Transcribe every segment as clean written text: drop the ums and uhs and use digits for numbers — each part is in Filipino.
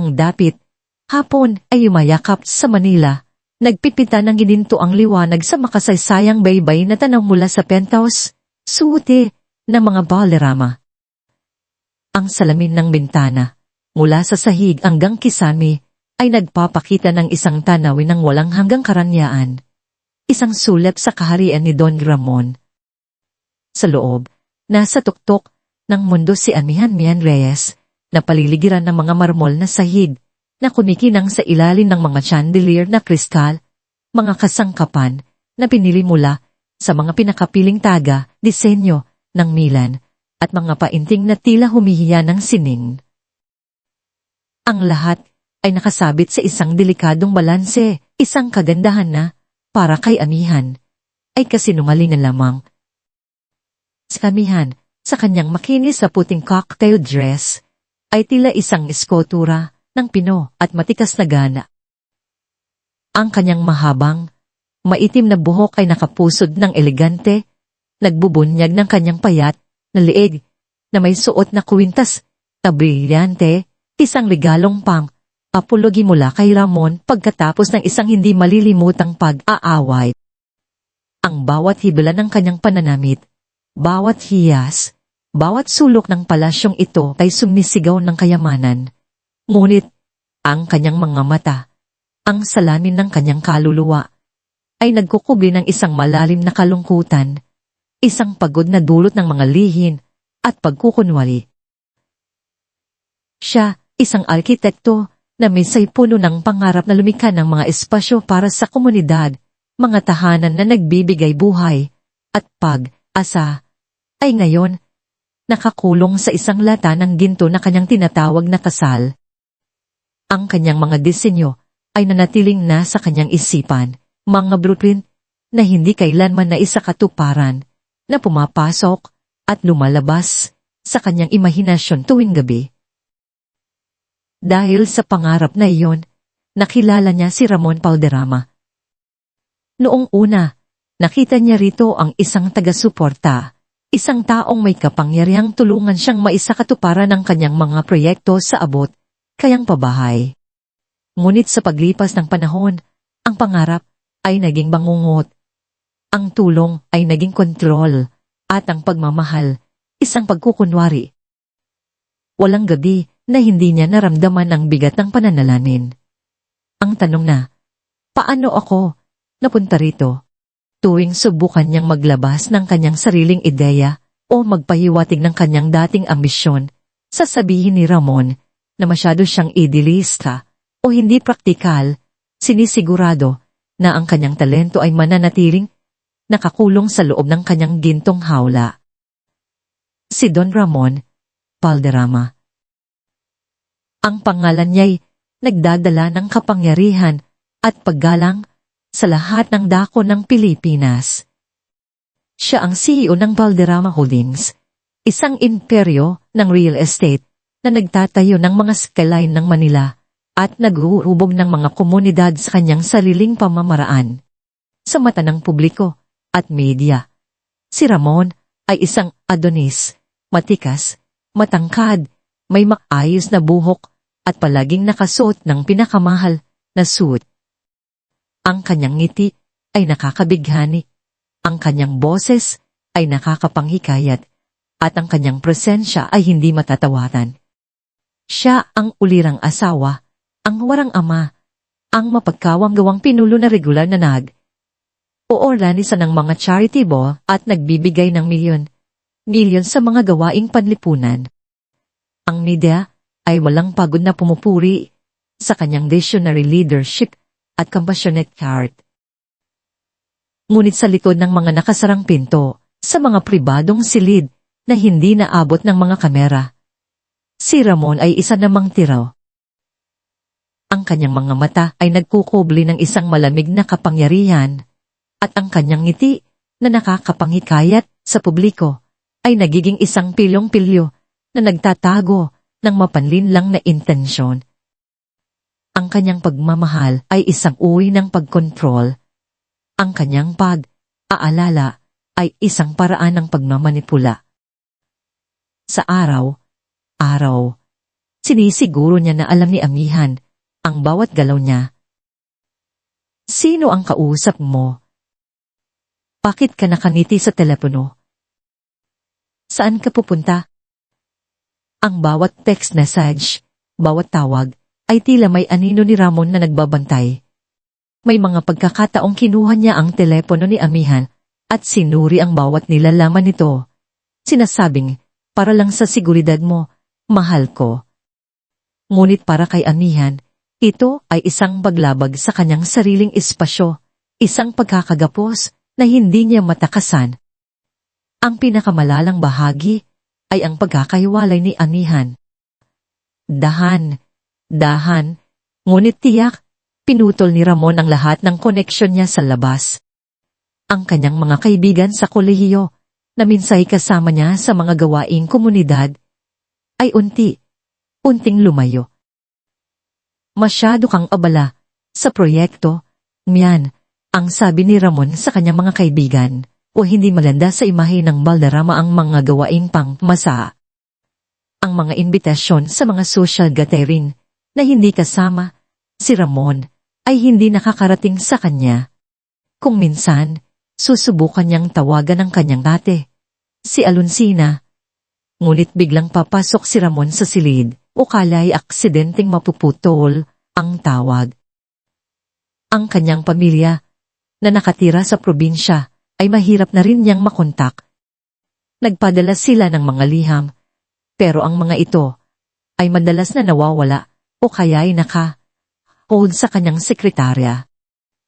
ng dapit, hapon ay umayakap sa Manila. Nagpipita ng gininto ang liwanag sa makasaysayang baybay na tanaw mula sa penthouse, suote ng mga Valderrama. Ang salamin ng bintana, mula sa sahig hanggang kisame, ay nagpapakita ng isang tanawin ng walang hanggang karanyaan. Isang sulat sa kaharian ni Don Ramon. Sa loob, nasa tuktok ng mundo si Amihan Mian Reyes, na paliligiran ng mga marmol na sahig, na kumikinang sa ilalim ng mga chandelier na kristal, mga kasangkapan na pinili mula sa mga pinakapiling taga, disenyo ng Milan, at mga painting na tila humihiya ng sining. Ang lahat ay nakasabit sa isang delikadong balanse, isang kagandahan na, para kay Amihan, ay kasinungalingan lamang. Sa Amihan, sa kanyang makinis sa puting cocktail dress, ay tila isang eskultura ng pino at matikas na gana. Ang kanyang mahabang, maitim na buhok ay nakapusod ng elegante, nagbubunyag ng kanyang payat na leeg na may suot na kwintas na brilyante, isang regalong apology mula kay Ramon pagkatapos ng isang hindi malilimutang pag-aaway. Ang bawat hibla ng kanyang pananamit, bawat hiyas, bawat sulok ng palasyong ito ay sumisigaw ng kayamanan. Ngunit, ang kanyang mga mata, ang salamin ng kanyang kaluluwa, ay nagkukubli ng isang malalim na kalungkutan, isang pagod na dulot ng mga lihin at pagkukunwari. Siya, isang arkitekto, na may puno ng pangarap na lumikha ng mga espasyo para sa komunidad, mga tahanan na nagbibigay buhay, at pag-asa, ay ngayon, nakakulong sa isang lata ng ginto na kanyang tinatawag na kasal. Ang kanyang mga disenyo ay nanatiling nasa kanyang isipan, mga blueprint na hindi kailanman naisakatuparan, na pumapasok at lumalabas sa kanyang imahinasyon tuwing gabi. Dahil sa pangarap na iyon, nakilala niya si Ramon Valderrama. Noong una, nakita niya rito ang isang taga-suporta, isang taong may kapangyarihang tulungan siyang maisakatuparan ng kanyang mga proyekto sa abot, kayang pabahay. Ngunit sa paglipas ng panahon, ang pangarap ay naging bangungot. Ang tulong ay naging kontrol, at ang pagmamahal, isang pagkukunwari. Walang gabi na hindi niya naramdaman ang bigat ng pananalanin. Ang tanong na, paano ako napunta rito? Tuwing subukan niyang maglabas ng kanyang sariling ideya o magpahiwatig ng kanyang dating ambisyon, sasabihin ni Ramon na masyado siyang idealista o hindi praktikal, sinisigurado na ang kanyang talento ay mananatiling nakakulong sa loob ng kanyang gintong hawla. Si Don Ramon Valderrama. Ang pangalan niya'y nagdadala ng kapangyarihan at paggalang sa lahat ng dako ng Pilipinas. Siya ang CEO ng Valderrama Holdings, isang imperyo ng real estate na nagtatayo ng mga skyline ng Manila at naghuhubog ng mga komunidad sa kanyang sariling pamamaraan. Sa mata ng publiko at media, si Ramon ay isang Adonis, matikas, matangkad, may maayos na buhok at palaging nakasuot ng pinakamahal na suit. Ang kanyang ngiti ay nakakabighani, ang kanyang boses ay nakakapanghikayat, at ang kanyang presensya ay hindi matatawatan. Siya ang ulirang asawa, ang warang ama, ang mapagkawang-gawang pinulo na regular na o-organisa ng mga charity ball at nagbibigay ng milyon sa mga gawaing panlipunan. Ang media ay walang pagod na pumupuri sa kanyang visionary leadership at compassionate heart. Ngunit sa likod ng mga nakasarang pinto, sa mga pribadong silid na hindi naabot ng mga kamera, si Ramon ay isa namang tiraw. Ang kanyang mga mata ay nagkukubli ng isang malamig na kapangyarihan, at ang kanyang ngiti na nakakapanghikayat sa publiko ay nagiging isang pilyong-pilyo na nagtatago ng mapanlinlang na intensyon. Ang kanyang pagmamahal ay isang uri ng pagkontrol. Ang kanyang pag-aalala ay isang paraan ng pagmamanipula. Sa araw, Sinisiguro niya na alam ni Amihan ang bawat galaw niya. Sino ang kausap mo? Bakit ka nakangiti sa telepono? Saan ka pupunta? Ang bawat text message, bawat tawag, ay tila may anino ni Ramon na nagbabantay. May mga pagkakataong kinuha niya ang telepono ni Amihan at sinuri ang bawat nilalaman nito. Sinasabing, para lang sa seguridad mo, mahal ko. Ngunit para kay Amihan, ito ay isang paglabag sa kanyang sariling espasyo, isang pagkakagapos na hindi niya matakasan. Ang pinakamalalang bahagi ay ang pagkakahiwalay ni Amihan. Dahan, ngunit tiyak, pinutol ni Ramon ang lahat ng koneksyon niya sa labas. Ang kanyang mga kaibigan sa kolehiyo, na minsay kasama niya sa mga gawaing komunidad, ay unting lumayo. Masyado kang abala sa proyekto, Mian, ang sabi ni Ramon sa kanyang mga kaibigan, o hindi maganda sa imahe ng Valderrama ang mga gawaing pangmasa. Ang mga imbitasyon sa mga social gathering na hindi kasama si Ramon ay hindi nakakarating sa kanya. Kung minsan, susubukan niyang tawagan ang kanyang ate, si Alonsina. Ngunit biglang papasok si Ramon sa silid o kala'y aksidenteng mapuputol ang tawag. Ang kanyang pamilya na nakatira sa probinsya ay mahirap na rin niyang makontak. Nagpadala sila ng mga liham, pero ang mga ito ay madalas na nawawala o kaya'y naka-hold sa kanyang sekretarya.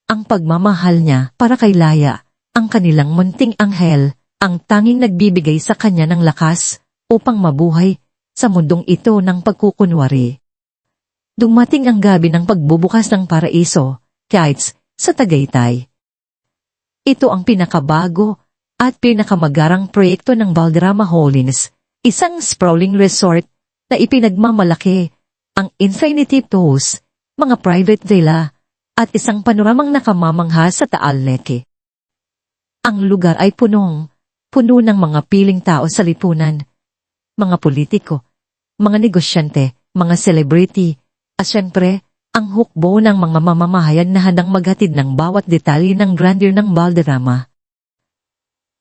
Ang pagmamahal niya para kay Laya, ang kanilang munting anghel, ang tanging nagbibigay sa kanya ng lakas upang mabuhay sa mundong ito ng pagkukunwari. Dumating ang gabi ng pagbubukas ng paraiso, kahit sa Tagaytay. Ito ang pinakabago at pinakamagarang proyekto ng Valderrama Holdings, isang sprawling resort na ipinagmamalaki ang infinity pools, mga private villa, at isang panoramang nakamamangha sa Taal Leke. Ang lugar ay puno ng mga piling tao sa lipunan, mga politiko, mga negosyante, mga celebrity, at syempre, ang hukbo ng mga mamamahayan na handang maghatid ng bawat detalye ng grandeur ng Valderrama.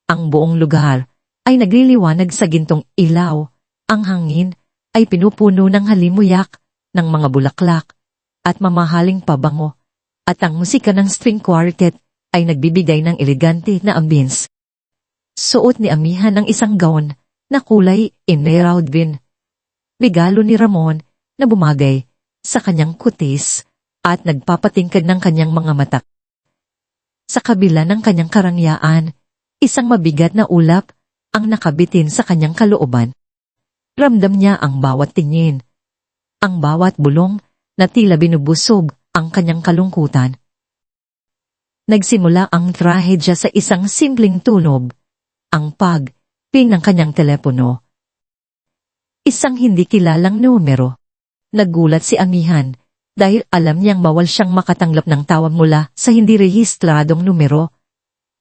Ang buong lugar ay nagliliwanag sa gintong ilaw, ang hangin ay pinupuno ng halimuyak ng mga bulaklak at mamahaling pabango, at ang musika ng string quartet ay nagbibigay ng elegante na ambience. Suot ni Amihan ng isang gown na kulay emerald green. Regalo ni Ramon na bumagay sa kanyang kutis at nagpapatingkad ng kanyang mga mata. Sa kabila ng kanyang karangyaan, isang mabigat na ulap ang nakabitin sa kanyang kalooban. Ramdam niya ang bawat tingin, ang bawat bulong na tila binubusog ang kanyang kalungkutan. Nagsimula ang trahedya sa isang simpleng tunog, ang pag-ping ng kanyang telepono. Isang hindi kilalang numero. Nagulat si Amihan dahil alam niyang bawal siyang makatanggap ng tawag mula sa hindi rehistradong numero,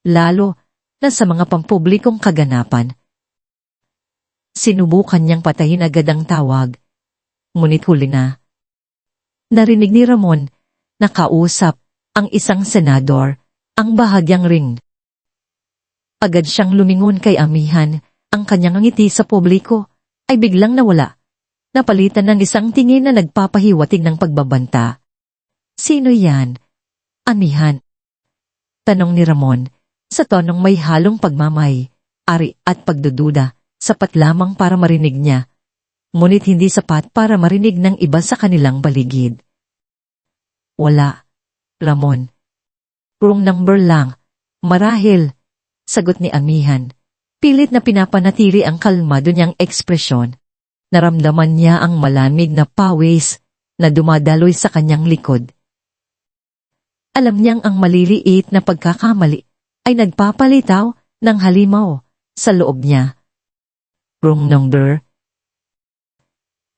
lalo na sa mga pampublikong kaganapan. Sinubukan niyang patayin agad ang tawag, ngunit huli na. Narinig ni Ramon na kausap ang isang senador, ang bahagyang ring. Agad siyang lumingon kay Amihan, ang kanyang ngiti sa publiko ay biglang nawala. Napalitan ng isang tingin na nagpapahiwatig ng pagbabanta. Sino yan? Amihan. Tanong ni Ramon, sa tonong may halong pagmamay, ari at pagdududa, sapat lamang para marinig niya, ngunit hindi sapat para marinig ng iba sa kanilang paligid. Wala, Ramon. Wrong number lang, marahil, sagot ni Amihan. Pilit na pinapanatili ang kalmado niyang ekspresyon. Naramdaman niya ang malamig na pawis na dumadaloy sa kanyang likod. Alam niyang ang maliliit na pagkakamali ay nagpapalitaw ng halimaw sa loob niya. Wrong number.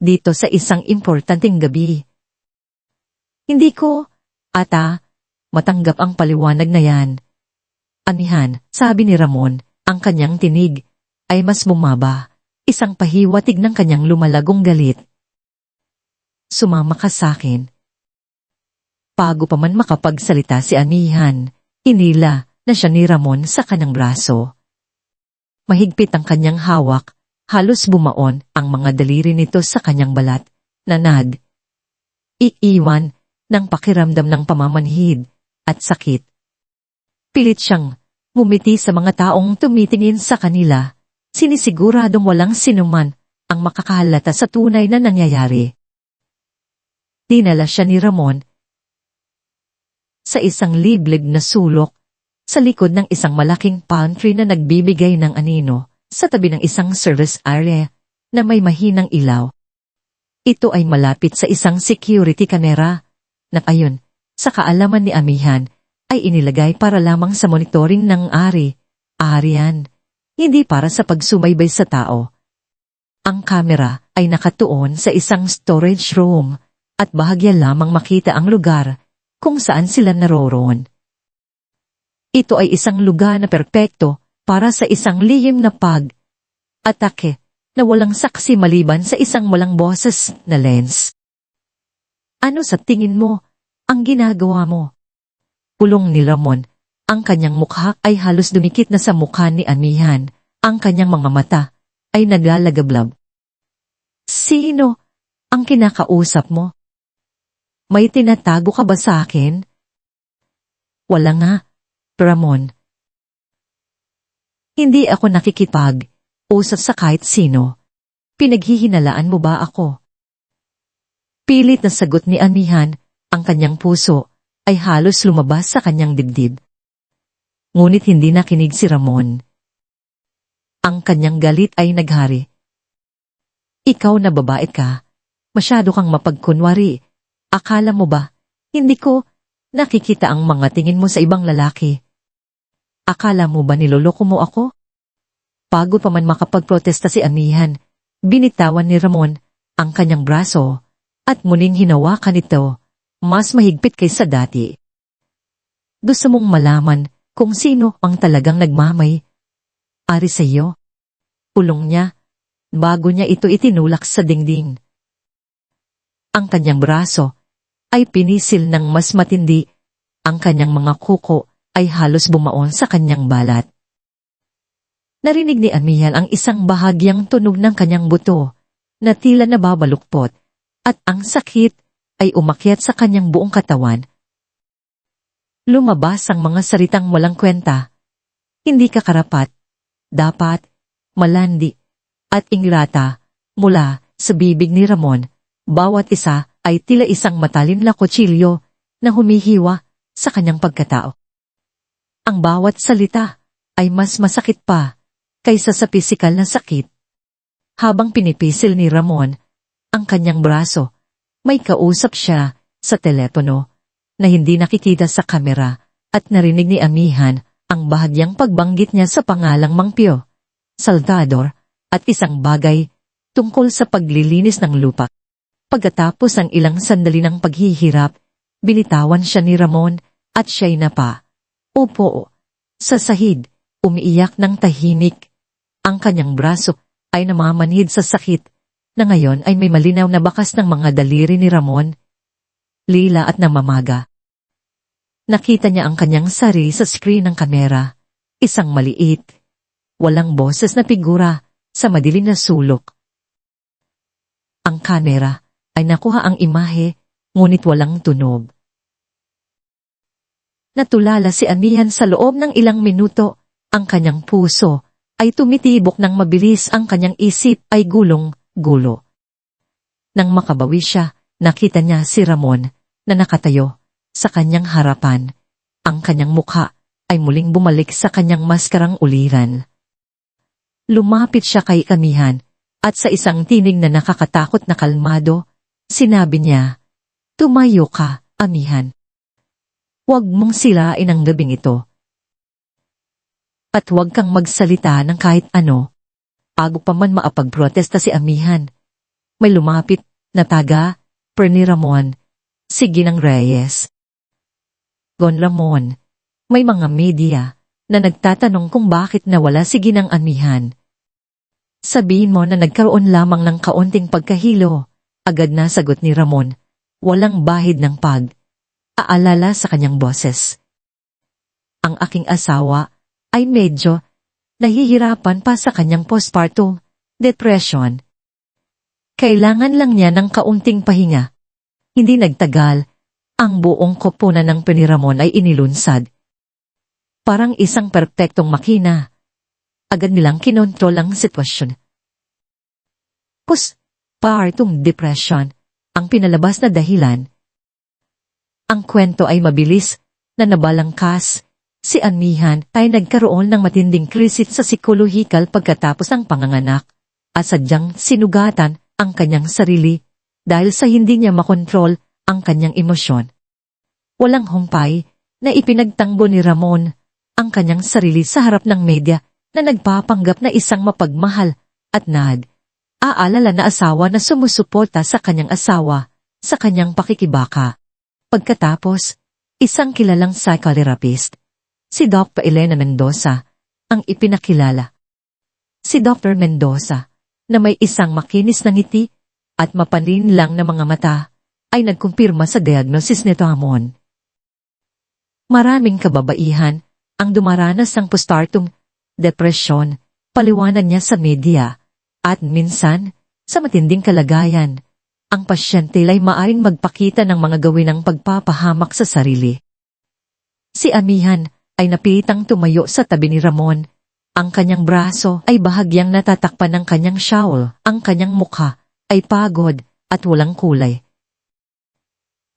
Dito sa isang importanteng gabi. Hindi ko, matanggap ang paliwanag na yan. Amihan, sabi ni Ramon, ang kanyang tinig ay mas bumaba. Isang pahiwatig ng kanyang lumalagong galit. Sumama ka sakin. Bago pa man makapagsalita si Amihan, inila na siya ni Ramon sa kanang braso. Mahigpit ang kanyang hawak, halos bumaon ang mga daliri nito sa kanyang balat, na iiwan ng pakiramdam ng pamamanhid at sakit. Pilit siyang ngumiti sa mga taong tumitingin sa kanila, sinisiguradong walang sinuman ang makakahalata sa tunay na nangyayari. Dinala siya ni Ramon sa isang liblib na sulok sa likod ng isang malaking pantry na nagbibigay ng anino sa tabi ng isang service area na may mahinang ilaw. Ito ay malapit sa isang security camera na ayon sa kaalaman ni Amihan ay inilagay para lamang sa monitoring ng arian, hindi para sa pagsubaybay sa tao. Ang kamera ay nakatuon sa isang storage room at bahagya lamang makita ang lugar kung saan sila naroroon. Ito ay isang lugar na perpekto para sa isang lihim na pag-atake na walang saksi maliban sa isang walang boses na lens. Ano sa tingin mo ang ginagawa mo? Pulong ni Ramon, ang kanyang mukha ay halos dumikit na sa mukha ni Amihan, ang kanyang mga mata ay naglalagablab. Sino ang kinakausap mo? May tinatago ka ba sa akin? Wala nga, Ramon. Hindi ako nakikipag-usap sa kahit sino. Pinaghihinalaan mo ba ako? Pilit na sagot ni Amihan, ang kanyang puso ay halos lumabas sa kanyang dibdib. Ngunit hindi nakinig si Ramon. Ang kanyang galit ay naghari. Ikaw na babae ka, masyado kang mapagkunwari. Akala mo ba, hindi ko nakikita ang mga tingin mo sa ibang lalaki? Akala mo ba niloloko mo ako? Bago pa man makapagprotesta si Amihan, binitawan ni Ramon ang kanyang braso at muling hinawakan ito, mas mahigpit kaysa dati. Gusto mong malaman kung sino ang talagang nagmamay-ari sa iyo? Pulong niya, bago niya ito itinulak sa dingding. Ang kanyang braso ay pinisil ng mas matindi, ang kanyang mga kuko ay halos bumaon sa kanyang balat. Narinig ni Amihan ang isang bahagyang tunog ng kanyang buto, na tila nababalukpot, at ang sakit ay umakyat sa kanyang buong katawan. Lumabas ang mga salitang walang kwenta. Hindi ka karapat, dapat, malandi, at ingrata, mula sa bibig ni Ramon, bawat isa ay tila isang matalim na kutsilyo na humihiwa sa kanyang pagkatao. Ang bawat salita ay mas masakit pa kaysa sa pisikal na sakit. Habang pinipisil ni Ramon ang kanyang braso, may kausap siya sa telepono na hindi nakikita sa kamera at narinig ni Amihan ang bahagyang pagbanggit niya sa pangalang Mang Pio, Salvador at isang bagay tungkol sa paglilinis ng lupa. Pagkatapos ang ilang sandali ng paghihirap, binitawan siya ni Ramon at siya'y upo sa sahig, umiiyak ng tahimik. Ang kanyang braso ay namamanhid sa sakit na ngayon ay may malinaw na bakas ng mga daliri ni Ramon, lila at namamaga. Nakita niya ang kanyang sarili sa screen ng kamera, isang maliit, walang boses na figura sa madilim na sulok. Ang kamera ay nakuha ang imahe, ngunit walang tunog. Natulala si Amihan sa loob ng ilang minuto, ang kanyang puso ay tumitibok ng mabilis, ang kanyang isip ay gulong-gulo. Nang makabawi siya, nakita niya si Ramon na nakatayo sa kanyang harapan. Ang kanyang mukha ay muling bumalik sa kanyang maskarang uliran. Lumapit siya kay Amihan at sa isang tinig na nakakatakot na kalmado, sinabi niya, "Tumayo ka, Amihan. Huwag mong sirain ang gabing ito. At huwag kang magsalita ng kahit ano." Bago pa man maapagprotesta si Amihan, may lumapit na taga-per ni Ramon, si Ginang Reyes. Gon Ramon, may mga media na nagtatanong kung bakit nawala si Ginang Amihan. Sabihin mo na nagkaroon lamang ng kaunting pagkahilo Agad na sagot ni Ramon, walang bahid ng pag-aalala sa kanyang boses. Ang aking asawa ay medyo nahihirapan pa sa kanyang postpartum depression. Kailangan lang niya ng kaunting pahinga. Hindi nagtagal, ang buong koponan ng Ramon ay inilunsad. Parang isang perpektong makina. Agad nilang kinontrol ang sitwasyon. Postpartum depression, ang pinalabas na dahilan. Ang kwento ay mabilis na nabalangkas. Si Amihan ay nagkaroon ng matinding krisis sa psikolohikal pagkatapos ng panganganak at sadyang sinugatan ang kanyang sarili dahil sa hindi niya makontrol ang kanyang emosyon. Walang humpay na ipinagtanggol ni Ramon ang kanyang sarili sa harap ng media na nagpapanggap na isang mapagmahal at aalala na asawa na sumusuporta sa kanyang asawa sa kanyang pakikibaka. Pagkatapos, isang kilalang psychotherapist, si Dr. Elena Mendoza, ang ipinakilala. Si Dr. Mendoza, na may isang makinis na ngiti at mapanlin lang na mga mata, ay nagkumpirma sa diagnosis ni Ramon. Maraming kababaihan ang dumaranas ng postpartum depression, paliwanag niya sa media, at minsan, sa matinding kalagayan, ang pasyente ay maaring magpakita ng mga gawin ng pagpapahamak sa sarili. Si Amihan ay napilitang tumayo sa tabi ni Ramon. Ang kanyang braso ay bahagyang natatakpan ng kanyang shawl, ang kanyang mukha ay pagod at walang kulay.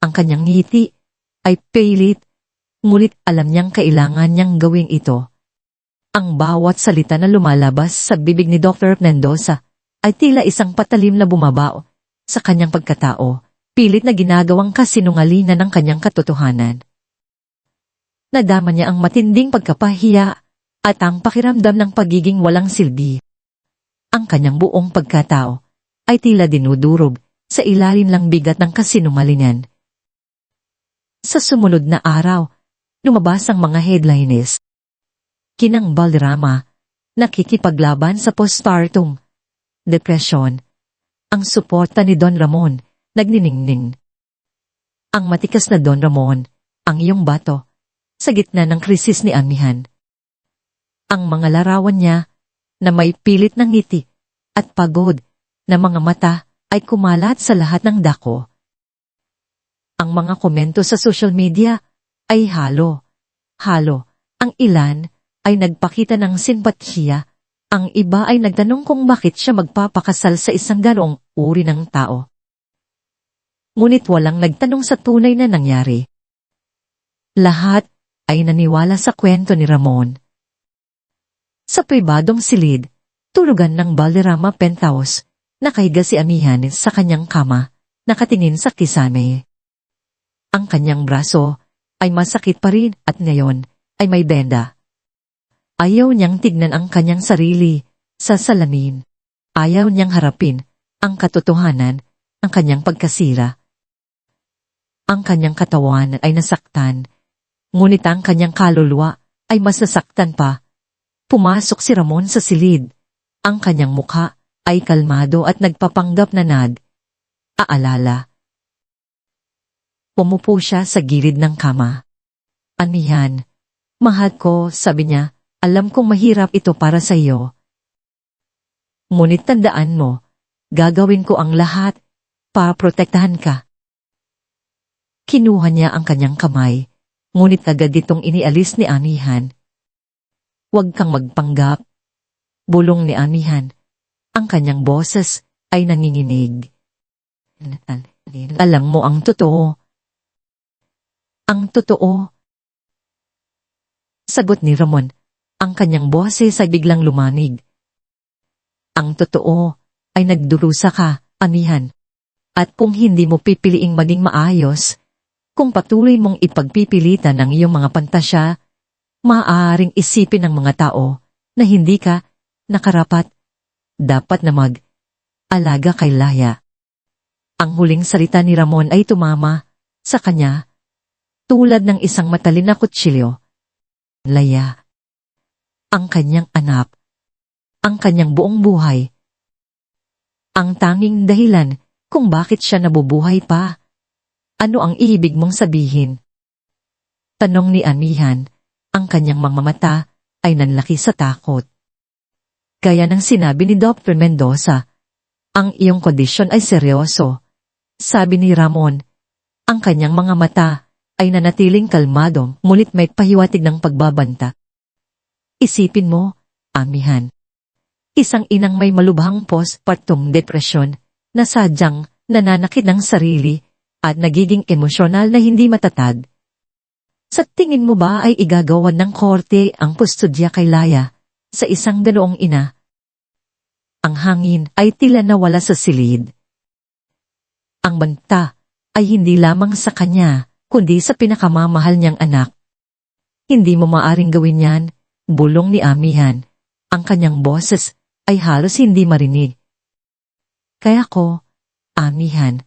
Ang kanyang ngiti ay pilit, ngunit alam niyang kailangan niyang gawin ito. Ang bawat salita na lumalabas sa bibig ni Dr. Mendoza ay tila isang patalim na bumabao sa kanyang pagkatao, pilit na ginagawang kasinungalingan ng kanyang katotohanan. Nadama niya ang matinding pagkapahiya at ang pakiramdam ng pagiging walang silbi. Ang kanyang buong pagkatao ay tila dinudurog sa ilalim ng bigat ng kasinungalingan. Sa sumunod na araw, lumabas ang mga headlines. Kinang Valderrama, nakikipaglaban sa postpartum depression. Ang suporta ni Don Ramon, nagniningning. Ang matikas na Don Ramon, ang iyong bato, sa gitna ng krisis ni Amihan. Ang mga larawan niya, na may pilit ng ngiti at pagod na mga mata ay kumalat sa lahat ng dako. Ang mga komento sa social media ay halo. Ang ilan ay nagpakita ng simpatiya, ang iba ay nagtanong kung bakit siya magpapakasal sa isang ganong uri ng tao. Ngunit walang nagtanong sa tunay na nangyari. Lahat ay naniwala sa kwento ni Ramon. Sa pribadong silid, tulugan ng Valderrama penthouse, nakahiga si Amihan sa kanyang kama, nakatingin sa kisame. Ang kanyang braso ay masakit pa rin at ngayon ay may benda. Ayaw niyang tignan ang kanyang sarili sa salamin. Ayaw niyang harapin ang katotohanan ng kanyang pagkasira. Ang kanyang katawan ay nasaktan, ngunit ang kanyang kaluluwa ay mas nasaktan pa. Pumasok si Ramon sa silid. Ang kanyang mukha ay kalmado at nagpapanggap na aalala. Pumupo siya sa gilid ng kama. Amihan, mahal ko, sabi niya, alam kong mahirap ito para sa iyo. Ngunit tandaan mo, gagawin ko ang lahat para protektahan ka. Kinuha niya ang kanyang kamay, ngunit agad itong inialis ni Amihan. Huwag kang magpanggap, bulong ni Amihan. Ang kanyang boses ay nanginginig. Alam mo ang totoo. Ang totoo. Sagot ni Ramon. Ang kanyang boses ay biglang lumanig. Ang totoo ay nagdurusa ka, Amihan. At kung hindi mo pipiliing maging maayos, kung patuloy mong ipagpipilitan ang iyong mga pantasya, maaaring isipin ng mga tao na hindi ka nakarapat, dapat na mag-alaga kay Laya. Ang huling salita ni Ramon ay tumama sa kanya, tulad ng isang matalin na kutsilyo. Laya. Ang kanyang anak. Ang kanyang buong buhay. Ang tanging dahilan kung bakit siya nabubuhay pa. Ano ang ibig mong sabihin? Tanong ni Amihan. Ang kanyang mga mata ay nanlaki sa takot. Gaya ng sinabi ni Dr. Mendoza, ang iyong kondisyon ay seryoso. Sabi ni Ramon, ang kanyang mga mata ay nanatiling kalmado, ngunit may pahiwatig ng pagbabanta. Isipin mo, Amihan. Isang inang may malubhang postpartum depression na sadyang nananakit ng sarili at nagiging emosyonal na hindi matatag. Sa tingin mo ba ay igagawan ng korte ang kustodya kay Laya sa isang ganoong ina? Ang hangin ay tila nawala sa silid. Ang banta ay hindi lamang sa kanya, kundi sa pinakamamahal niyang anak. Hindi mo maaring gawin yan, bulong ni Amihan. Ang kanyang boses ay halos hindi marinig. Kaya ko, Amihan,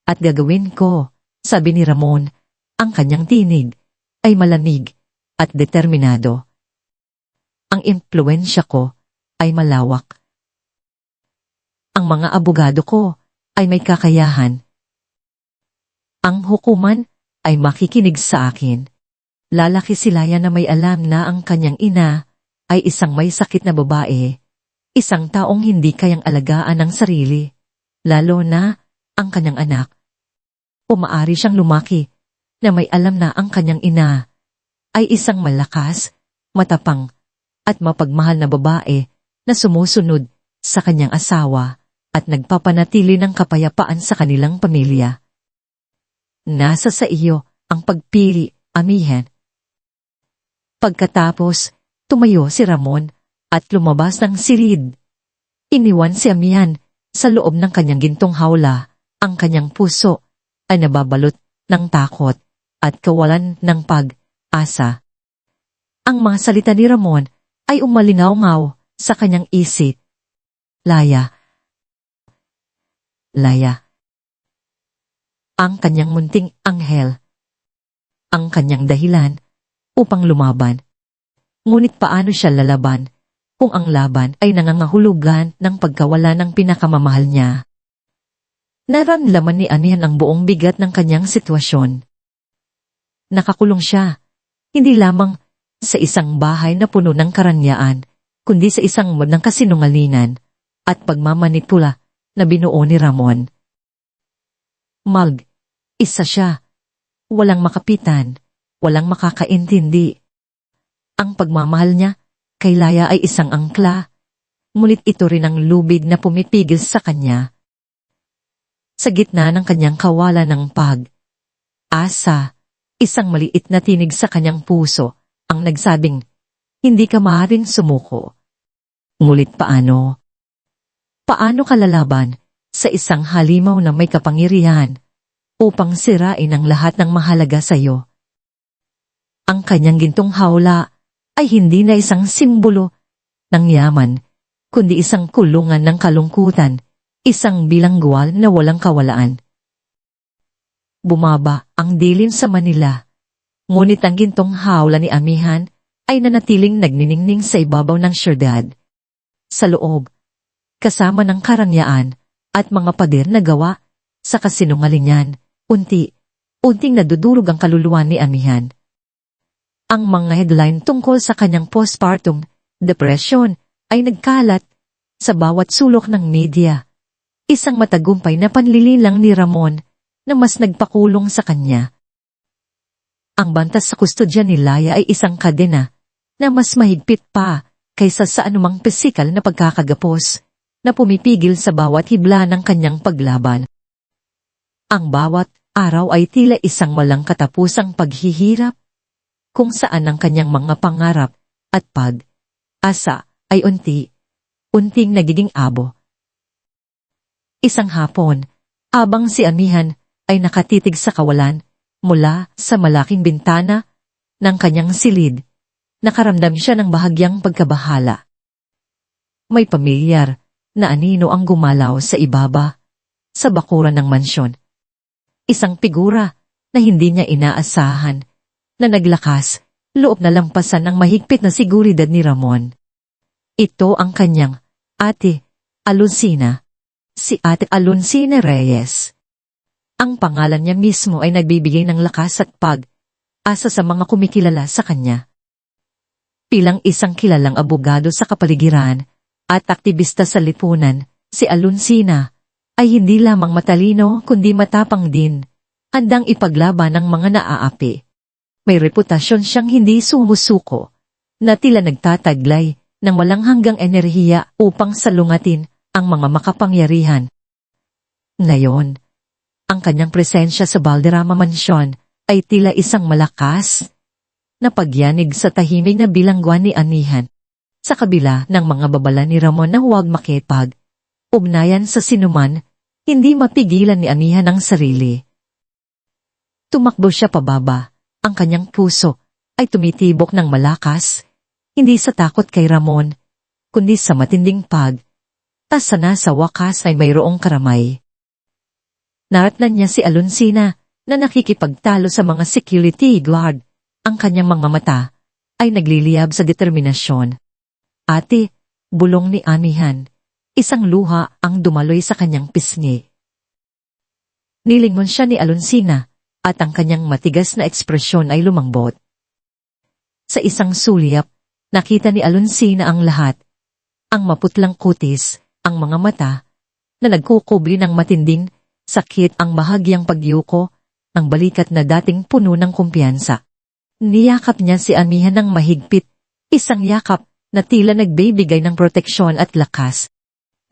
at gagawin ko, sabi ni Ramon, ang kanyang tinig ay malamig at determinado. Ang impluwensya ko ay malawak. Ang mga abogado ko ay may kakayahan. Ang hukuman ay makikinig sa akin. Lalaki si Laya na may alam na ang kanyang ina ay isang may sakit na babae, isang taong hindi kayang alagaan ng sarili, lalo na ang kanyang anak. O maaari siyang lumaki na may alam na ang kanyang ina ay isang malakas, matapang, at mapagmahal na babae na sumusunod sa kanyang asawa at nagpapanatili ng kapayapaan sa kanilang pamilya. Nasa sa iyo ang pagpili, Amihan. Pagkatapos, tumayo si Ramon at lumabas ng silid. Iniwan si Amihan sa loob ng kanyang gintong hawla. Ang kanyang puso ay nababalot ng takot at kawalan ng pag-asa. Ang mga salita ni Ramon ay umalingaw-ngaw sa kanyang isip. Laya. Laya. Ang kanyang munting anghel. Ang kanyang dahilan upang lumaban. Ngunit paano siya lalaban kung ang laban ay nangangahulugan ng pagkawala ng pinakamamahal niya? Naramdaman ni Amihan ang buong bigat ng kanyang sitwasyon. Nakakulong siya, hindi lamang sa isang bahay na puno ng karanyaan, kundi sa isang mod ng kasinungalingan at pagmamanipula na binuo ni Ramon. Isa siya. Walang makapitan, walang makakaintindi. Ang pagmamahal niya kay Laya ay isang angkla, ngunit ito rin ang lubid na pumipigil sa kanya. Sa gitna ng kanyang kawalan ng pag-asa, isang maliit na tinig sa kanyang puso ang nagsabing, hindi ka maaaring sumuko. Ngunit paano? Paano ka lalaban sa isang halimaw na may kapangyarihan upang sirain ang lahat ng mahalaga sa iyo? Ang kanyang gintong hawla ay hindi na isang simbolo ng yaman, kundi isang kulungan ng kalungkutan, isang bilangguan na walang kawalaan. Bumaba ang dilim sa Manila, ngunit ang gintong hawla ni Amihan ay nanatiling nagniningning sa ibabaw ng syudad. Sa loob, kasama ng karanyaan at mga pader na gawa sa kasinungalingan, unting nadudurog ang kaluluwa ni Amihan. Ang mga headline tungkol sa kanyang postpartum depression ay nagkalat sa bawat sulok ng media. Isang matagumpay na panlililang ni Ramon na mas nagpakulong sa kanya. Ang bantas sa kustodya ni Laya ay isang kadena na mas mahigpit pa kaysa sa anumang pisikal na pagkakagapos na pumipigil sa bawat hibla ng kanyang paglaban. Ang bawat araw ay tila isang walang katapusang paghihirap, kung saan ang kanyang mga pangarap at pag-asa ay unting nagiging abo. Isang hapon, habang si Amihan ay nakatitig sa kawalan mula sa malaking bintana ng kanyang silid, nakaramdam siya ng bahagyang pagkabahala. May pamilyar na anino ang gumalaw sa ibaba, sa bakuran ng mansyon. Isang figura na hindi niya inaasahan, na naglakas, loob na lampasan ng mahigpit na seguridad ni Ramon. Ito ang kanyang ate, Alucina. si Ate Alonsina Reyes. Ang pangalan niya mismo ay nagbibigay ng lakas at pag-asa sa mga kumikilala sa kanya. Bilang isang kilalang abogado sa kapaligiran at aktivista sa lipunan, si Alonsina ay hindi lamang matalino kundi matapang din, handang ipaglaban ang mga naaapi. May reputasyon siyang hindi sumusuko, na tila nagtataglay ng walang hanggang enerhiya upang salungatin ang mga makapangyarihan. Ngayon, ang kanyang presensya sa Valderrama Mansion ay tila isang malakas na pagyanig sa tahimik na bilangguan ni Amihan. Sa kabila ng mga babala ni Ramon na huwag makipag-ugnayan sa sinuman, hindi mapigilan ni Amihan ang sarili. Tumakbo siya pababa, ang kanyang puso ay tumitibok ng malakas, hindi sa takot kay Ramon, kundi sa matinding tas sana sa wakas ay mayroong karamay. Naratnan niya si Alonsina na nakikipagtalo sa mga security guard. Ang kanyang mga mata ay nagliliyab sa determinasyon. Ate, bulong ni Amihan, isang luha ang dumaloy sa kanyang pisngi. Nilingon siya ni Alonsina at ang kanyang matigas na ekspresyon ay lumambot. Sa isang sulyap, nakita ni Alonsina ang lahat. Ang maputlang kutis, ang mga mata, na nagkukubli ng matinding sakit, ang bahagyang pagyuko, ang balikat na dating puno ng kumpiyansa. Niyakap niya si Amihan ng mahigpit, isang yakap na tila nagbibigay ng proteksyon at lakas.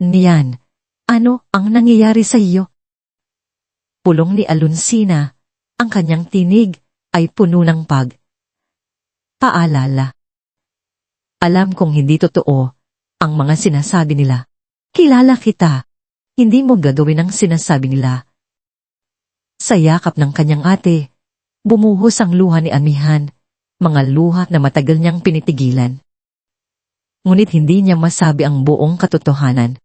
Niyan, ano ang nangyayari sa iyo? Pulong ni Alonsina, ang kanyang tinig ay puno ng paalala. Alam kong hindi totoo ang mga sinasabi nila. Kilala kita. Hindi mo gagawin ang sinasabi nila. Sa yakap ng kanyang ate, bumuhos ang luha ni Amihan, mga luha na matagal niyang pinitigilan. Ngunit hindi niya masabi ang buong katotohanan.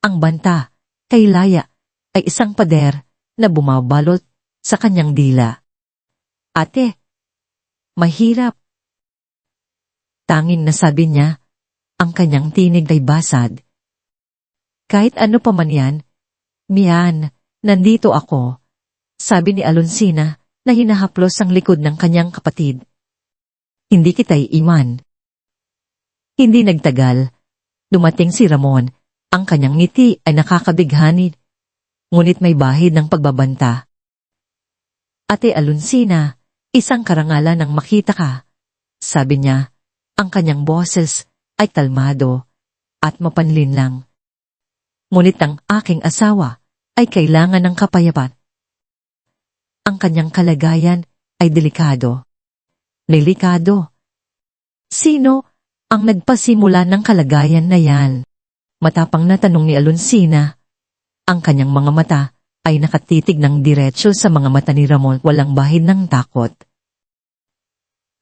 Ang banta, kay Laya, ay isang pader na bumabalot sa kanyang dila. Ate, mahirap. Tanging nasabi niya, ang kanyang tinig ay basad. Kahit ano pa man yan, Mian, nandito ako, sabi ni Alonsina na hinahaplos ang likod ng kanyang kapatid. Hindi kita iiwan. Hindi nagtagal. Dumating si Ramon, ang kanyang ngiti ay nakakabighani, ngunit may bahid ng pagbabanta. Ate Alonsina, isang karangalan nang makita ka, sabi niya, ang kanyang boses ay kalmado at mapanlin lang. Ngunit ang aking asawa ay kailangan ng kapayapaan. Ang kanyang kalagayan ay delikado. Delikado. Sino ang nagpasimula ng kalagayan na yan? Matapang na tanong ni Alonsina. Ang kanyang mga mata ay nakatitig ng diretso sa mga mata ni Ramon, walang bahid ng takot.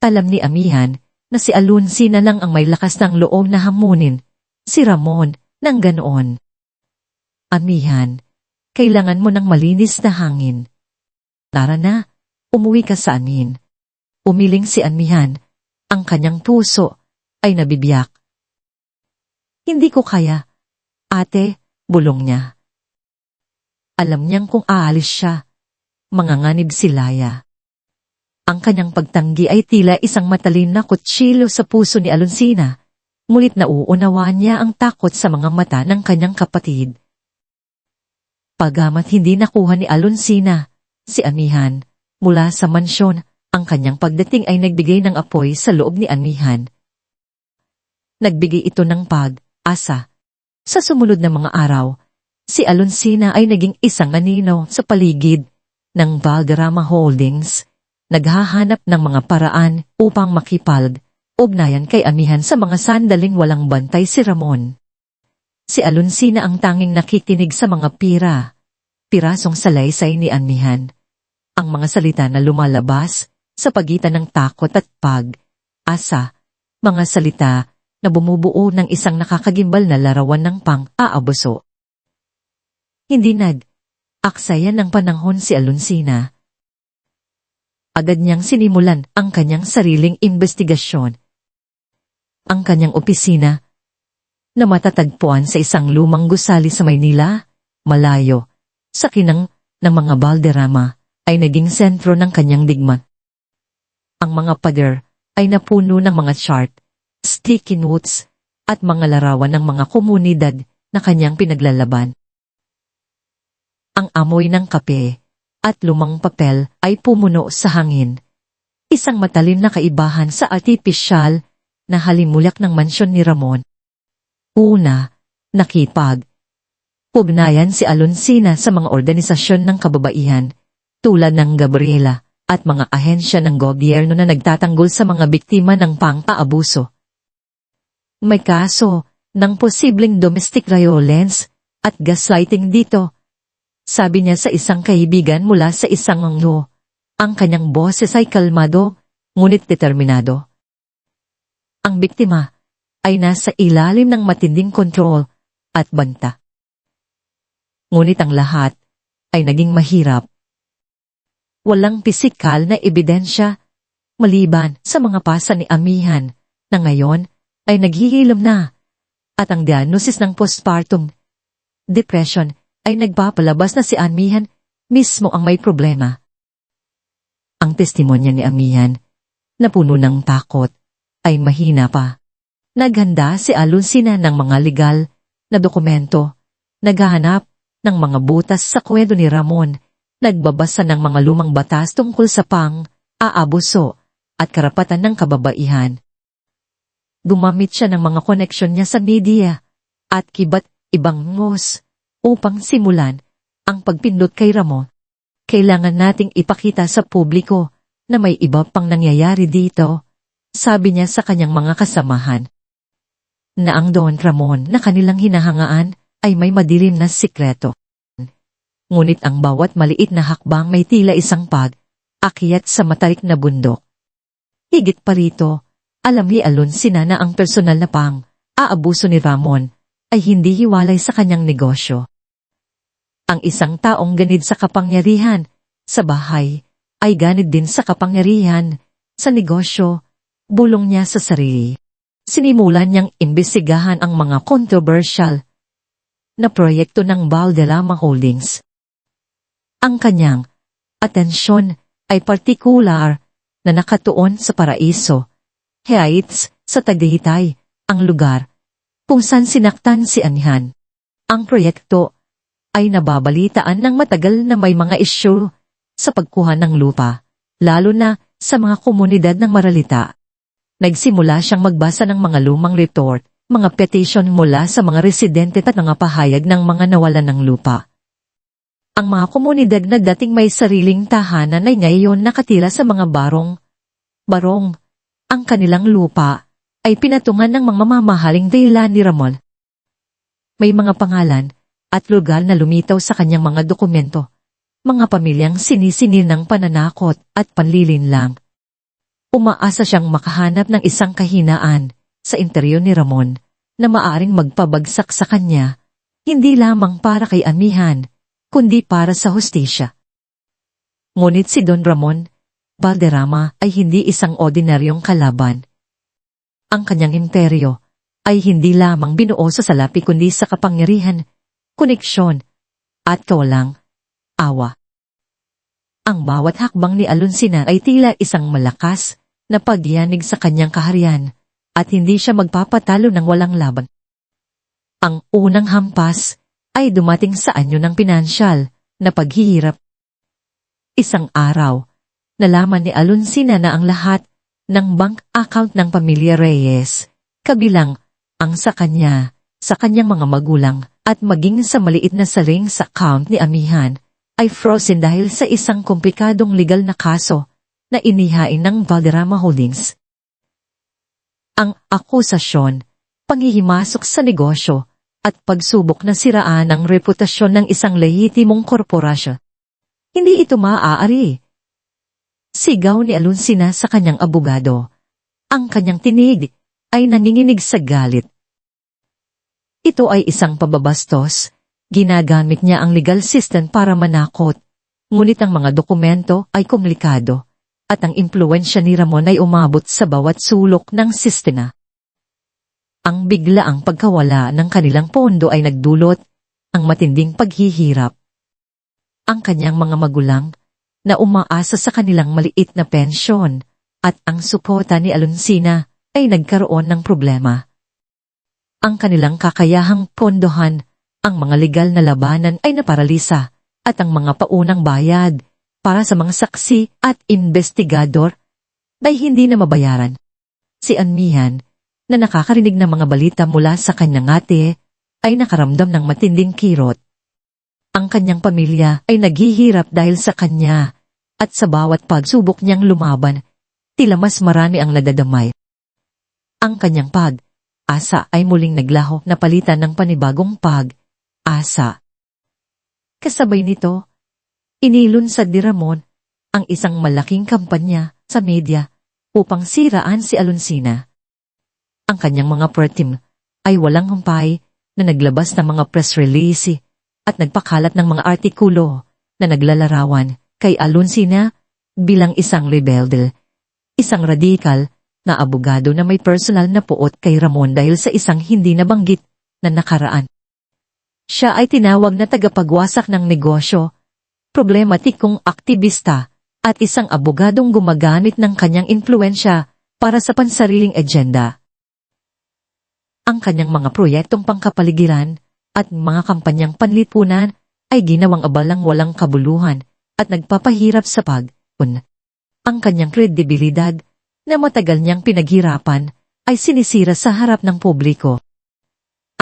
Alam ni Amihan na si Alonsina lang ang may lakas ng loob na hamunin si Ramon ng ganoon. Amihan, kailangan mo ng malinis na hangin. Tara na, umuwi ka sa amin. Umiling si Amihan, ang kanyang puso ay nabibiyak. Hindi ko kaya, ate, bulong niya. Alam niyang kung aalis siya, manganganib si Laya. Ang kanyang pagtanggi ay tila isang matalim na kutsilyo sa puso ni Alonsina, ngunit nauunawaan niya ang takot sa mga mata ng kanyang kapatid. Pagamat hindi nakuha ni Alonsina, si Amihan, mula sa mansyon, ang kanyang pagdating ay nagbigay ng apoy sa loob ni Amihan. Nagbigay ito ng pag-asa. Sa sumunod na mga araw, si Alonsina ay naging isang anino sa paligid ng Valderrama Holdings, naghahanap ng mga paraan upang makipag-ugnayan kay Amihan sa mga sandaling walang bantay si Ramon. Si Alonsina ang tanging nakikinig sa mga pirasong salaysay ni Amihan. Ang mga salita na lumalabas sa pagitan ng takot at pag-asa, mga salita na bumubuo ng isang nakakagimbal na larawan ng pang-aabuso. Hindi nag-aksayan ng panahon si Alonsina. Agad niyang sinimulan ang kanyang sariling investigasyon. Ang kanyang opisina na matatagpuan sa isang lumang gusali sa Maynila malayo, sa kinang ng mga Valderrama ay naging sentro ng kanyang digma. Ang mga pader ay napuno ng mga chart, sticky notes, at mga larawan ng mga komunidad na kanyang pinaglalaban. Ang amoy ng kape at lumang papel ay pumuno sa hangin. Isang matalim na kaibahan sa artipisyal na halimulak ng mansyon ni Ramon. Una, nakipag-ugnayan si Alonsina sa mga organisasyon ng kababaihan, tulad ng Gabriela at mga ahensya ng gobyerno na nagtatanggol sa mga biktima ng pang-aabuso. May kaso ng posibleng domestic violence at gaslighting dito, sabi niya sa isang kaibigan mula sa isang anglo. Ang kanyang boses ay kalmado, ngunit determinado. Ang biktima ay nasa ilalim ng matinding kontrol at banta. Ngunit ang lahat ay naging mahirap. Walang pisikal na ebidensya, maliban sa mga pasa ni Amihan na ngayon ay naghihilom na, at ang diagnosis ng postpartum depression ay nagpapalabas na si Amihan mismo ang may problema. Ang testimonya ni Amihan, na puno ng takot, ay mahina pa. Naghanda si Alonsina ng mga legal na dokumento, naghahanap ng mga butas sa kwento ni Ramon, nagbabasa ng mga lumang batas tungkol sa pang-aabuso at karapatan ng kababaihan. Gumamit siya ng mga koneksyon niya sa media at kiba't ibang ngos upang simulan ang pagpindot kay Ramon. Kailangan nating ipakita sa publiko na may iba pang nangyayari dito, sabi niya sa kanyang mga kasamahan. Na ang Don Ramon na kanilang hinahangaan ay may madilim na sikreto. Ngunit ang bawat maliit na hakbang may tila isang pag-akyat sa matarik na bundok. Higit pa rito, alam ni Alonsina na ang personal na pang-aabuso ni Ramon ay hindi hiwalay sa kanyang negosyo. Ang isang taong ganid sa kapangyarihan sa bahay ay ganid din sa kapangyarihan sa negosyo, bulong niya sa sarili. Sinimulan niyang imbestigahan ang mga controversial na proyekto ng Valderrama Holdings. Ang kanyang atensyon ay partikular na nakatuon sa Paraiso Heights sa Tagaytay, ang lugar kung saan sinaktan si Amihan. Ang proyekto ay nababalitaan ng matagal na may mga isyu sa pagkuha ng lupa, lalo na sa mga komunidad ng Maralita. Nagsimula siyang magbasa ng mga lumang report, mga petition mula sa mga residente at mga pahayag ng mga nawalan ng lupa. Ang mga komunidad na dating may sariling tahanan ay ngayon nakatira sa mga barong. Ang kanilang lupa ay pinatungan ng mga mamahaling villa ni Ramon. May mga pangalan at lugar na lumitaw sa kanyang mga dokumento, mga pamilyang sinisinil ng pananakot at panlilinlang. Umaasa siyang makahanap ng isang kahinaan sa interior ni Ramon na maaring magpabagsak sa kanya, hindi lamang para kay Amihan, kundi para sa hustisya. Ngunit si Don Ramon Valderrama ay hindi isang ordinaryong kalaban. Ang kanyang imperyo ay hindi lamang binuo sa salapi kundi sa kapangyarihan, koneksyon, at kawalang awa. Ang bawat hakbang ni Alonsina ay tila isang malakas na pagyanig sa kanyang kaharian at hindi siya magpapatalo ng walang laban. Ang unang hampas ay dumating sa anyo ng pinansyal na paghihirap. Isang araw, nalaman ni Alonsina na ang lahat ng bank account ng pamilya Reyes, kabilang ang sa kanyang mga magulang, at maging sa maliit na savings account ni Amihan, ay frozen dahil sa isang komplikadong legal na kaso na inihain ng Valderrama Holdings. Ang akusasyon, panghihimasok sa negosyo, at pagsubok na siraan ang reputasyon ng isang lehitimong korporasyon. Hindi ito maaari. Sigaw ni Alonsina sa kanyang abogado. Ang kanyang tinig ay nanginginig sa galit. Ito ay isang pababastos. Ginagamit niya ang legal system para manakot. Ngunit ang mga dokumento ay komplikado at ang impluwensya ni Ramon ay umabot sa bawat sulok ng sistema. Ang biglaang pagkawala ng kanilang pondo ay nagdulot ang matinding paghihirap. Ang kanyang mga magulang na umaasa sa kanilang maliit na pensyon at ang suporta ni Alonsina ay nagkaroon ng problema. Ang kanilang kakayahang pondohan ang mga legal na labanan ay naparalisa at ang mga paunang bayad para sa mga saksi at investigador ay hindi na mabayaran. Si Amihan, na nakakarinig ng mga balita mula sa kanyang ate, ay nakaramdam ng matinding kirot. Ang kanyang pamilya ay naghihirap dahil sa kanya at sa bawat pagsubok niyang lumaban, tila mas marami ang nadadamay. Ang kanyang pag-asa ay muling naglaho na palitan ng panibagong pag-asa. Kasabay nito, inilunsad ni Ramon ang isang malaking kampanya sa media upang siraan si Alonsina. Ang kanyang mga pro-team ay walang humpay na naglabas ng mga press release at nagpakalat ng mga artikulo na naglalarawan kay Alonsina bilang isang rebelde, isang radikal na abogado na may personal na puot kay Ramon dahil sa isang hindi nabanggit na nakaraan. Siya ay tinawag na tagapagwasak ng negosyo, problematikong aktivista at isang abogadong gumagamit ng kanyang impluwensya para sa pansariling agenda. Ang kanyang mga proyektong pangkapaligiran at mga kampanyang panlipunan ay ginawang abalang walang kabuluhan at nagpapahirap sa pag-un. Ang kanyang kredibilidad na matagal niyang pinaghirapan ay sinisira sa harap ng publiko.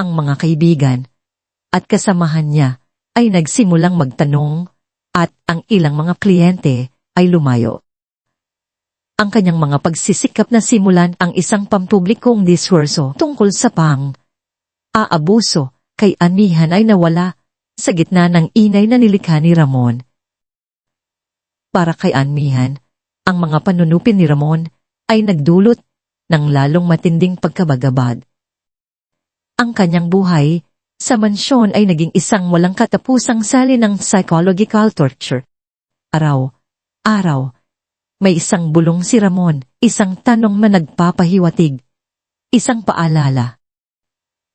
Ang mga kaibigan at kasamahan niya ay nagsimulang magtanong at ang ilang mga kliyente ay lumayo. Ang kanyang mga pagsisikap na simulan ang isang pampublikong diskurso tungkol sa aabuso kay Amihan ay nawala sa gitna ng inay na nilikha ni Ramon. Para kay Amihan, ang mga panunupin ni Ramon ay nagdulot ng lalong matinding pagkabagabag. Ang kanyang buhay sa mansyon ay naging isang walang katapusang sali ng psychological torture. Araw-araw, may isang bulong si Ramon, isang tanong na nagpapahiwatig, isang paalala.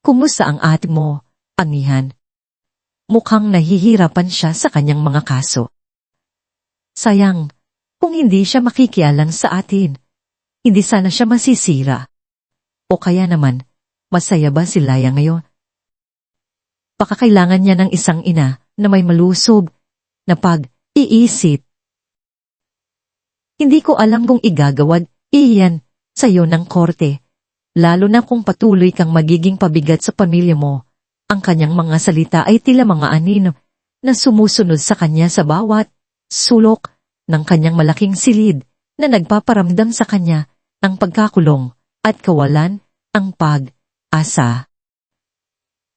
Kumusta ang ate mo, Amihan? Mukhang nahihirapan siya sa kanyang mga kaso. Sayang, kung hindi siya makikialam sa atin, hindi sana siya masisira. O kaya naman, masaya ba si Laya ngayon? Baka kailangan niya ng isang ina na may malusog na pag-iisip. Hindi ko alam kung igagawad iyan sa'yo ng korte, lalo na kung patuloy kang magiging pabigat sa pamilya mo. Ang kanyang mga salita ay tila mga anino na sumusunod sa kanya sa bawat sulok ng kanyang malaking silid na nagpaparamdam sa kanya ng pagkakulong at kawalan ang pag-asa.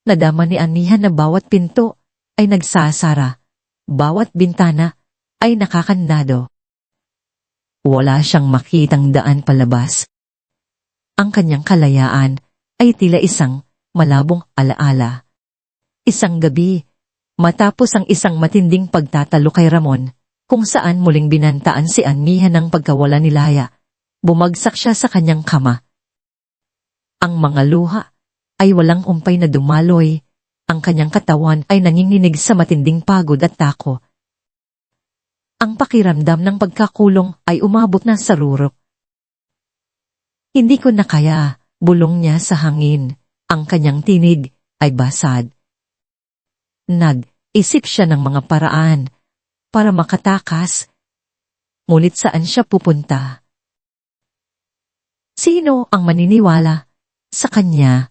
Nadama ni Amihan na bawat pinto ay nagsasara, bawat bintana ay nakakandado. Wala siyang makitang daan palabas. Ang kanyang kalayaan ay tila isang malabong alaala. Isang gabi, matapos ang isang matinding pagtatalo kay Ramon, kung saan muling binantaan si Amihan ng pagkawala ni Laya, bumagsak siya sa kanyang kama. Ang mga luha ay walang umpay na dumaloy, ang kanyang katawan ay nanginginig sa matinding pagod at tako. Ang pakiramdam ng pagkakulong ay umabot na sa rurok. Hindi ko na kaya, bulong niya sa hangin. Ang kanyang tinig ay basad. Nag-isip siya ng mga paraan para makatakas. Ngunit saan siya pupunta? Sino ang maniniwala sa kanya?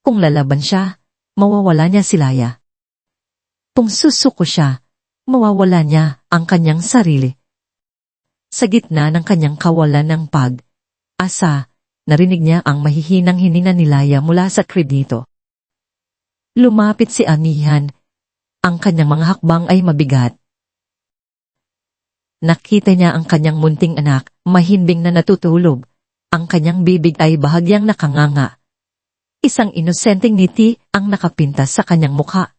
Kung lalaban siya, mawawala niya si Laya. Kung susuko siya, mawawala niya ang kanyang sarili. Sa gitna ng kanyang kawalan ng pag-asa, narinig niya ang mahihinang hinina ni Laya mula sa kredito. Lumapit si Amihan. Ang kanyang mga hakbang ay mabigat. Nakita niya ang kanyang munting anak, mahimbing na natutulog. Ang kanyang bibig ay bahagyang nakanganga. Isang inosenteng ngiti ang nakapintas sa kanyang mukha.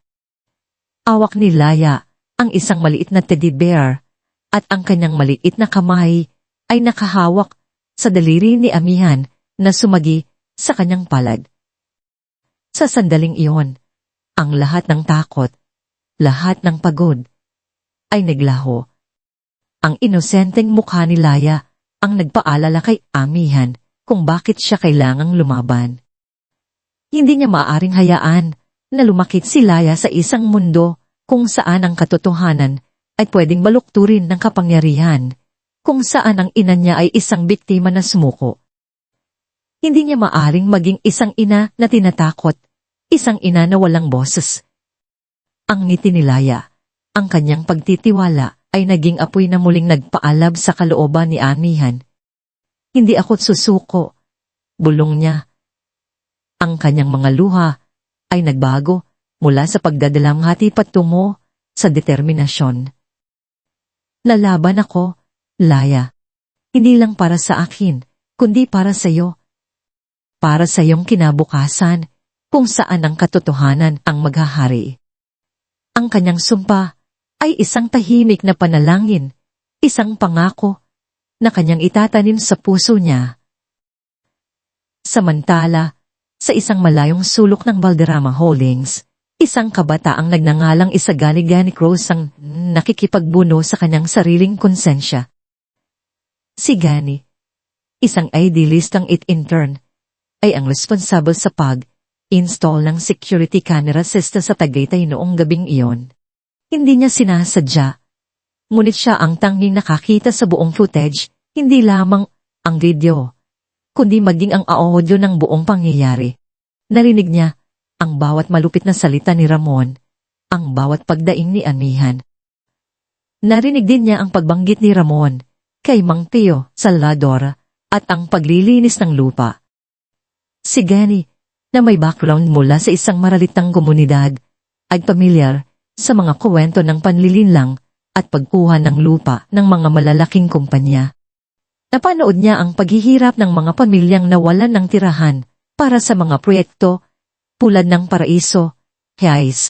Awak ni Laya ang isang maliit na teddy bear, at ang kanyang maliit na kamay ay nakahawak sa daliri ni Amihan na sumagi sa kanyang palad. Sa sandaling iyon, Ang lahat ng takot, lahat ng pagod, ay naglaho. Ang inosenteng mukha ni Laya ang nagpaalala kay Amihan kung bakit siya kailangang lumaban. Hindi niya maaaring hayaan na lumakit si Laya sa isang mundo kung saan ang katotohanan ay pwedeng balukturin ng kapangyarihan, kung saan ang ina niya ay isang biktima na sumuko. Hindi niya maaaring maging isang ina na tinatakot, isang ina na walang boses. Ang ngiti ni Laya, ang kanyang pagtitiwala, ay naging apoy na muling nagpaalab sa kalooban ni Amihan. Hindi ako't susuko, bulong niya. Ang kanyang mga luha ay nagbago mula sa pagdadalamhati patungo sa determinasyon. Lalaban ako, Laya. Hindi lang para sa akin, kundi para sa iyo. Para sa iyong kinabukasan, kung saan ang katotohanan ang maghahari. Ang kanyang sumpa ay isang tahimik na panalangin, isang pangako na kanyang itatanim sa puso niya. Samantala, sa isang malayong sulok ng Valderrama Holdings, isang kabataang nagngangalang Isagani Cruz ang nakikipagbuno sa kanyang sariling konsensya. Si Gani, isang idealistang intern, ay ang responsible sa pag-install ng security camera system sa Tagaytay noong gabing iyon. Hindi niya sinasadya, ngunit siya ang tanging nakakita sa buong footage, hindi lamang ang video, kundi maging ang audio ng buong pangyayari. Narinig niya ang bawat malupit na salita ni Ramon, ang bawat pagdaing ni Amihan. Narinig din niya ang pagbanggit ni Ramon kay Mang Pio Salvador at ang paglilinis ng lupa. Si Gani, na may background mula sa isang maralitang komunidad, ay pamilyar sa mga kwento ng panlilinlang at pagkuha ng lupa ng mga malalaking kumpanya. Napanood niya ang paghihirap ng mga pamilyang nawalan ng tirahan para sa mga proyekto tulad ng Paraiso, Heights.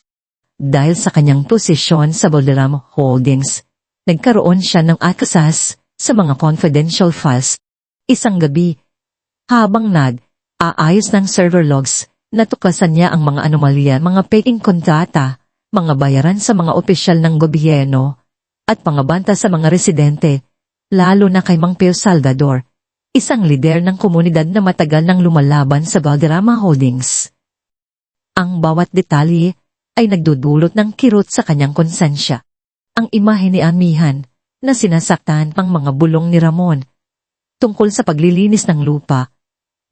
Dahil sa kanyang posisyon sa Valderrama Holdings, nagkaroon siya ng access sa mga confidential files. Isang gabi, habang nag-aayos ng server logs, natuklasan niya ang mga anomalya, mga peking kontrata, mga bayaran sa mga opisyal ng gobyerno, at pangabanta sa mga residente, lalo na kay Mang Pio Salvador, isang lider ng komunidad na matagal nang lumalaban sa Valderrama Holdings. Ang bawat detalye ay nagdudulot ng kirot sa kanyang konsensya. Ang imahe ni Amihan na sinasaktan ang mga bulong ni Ramon tungkol sa paglilinis ng lupa,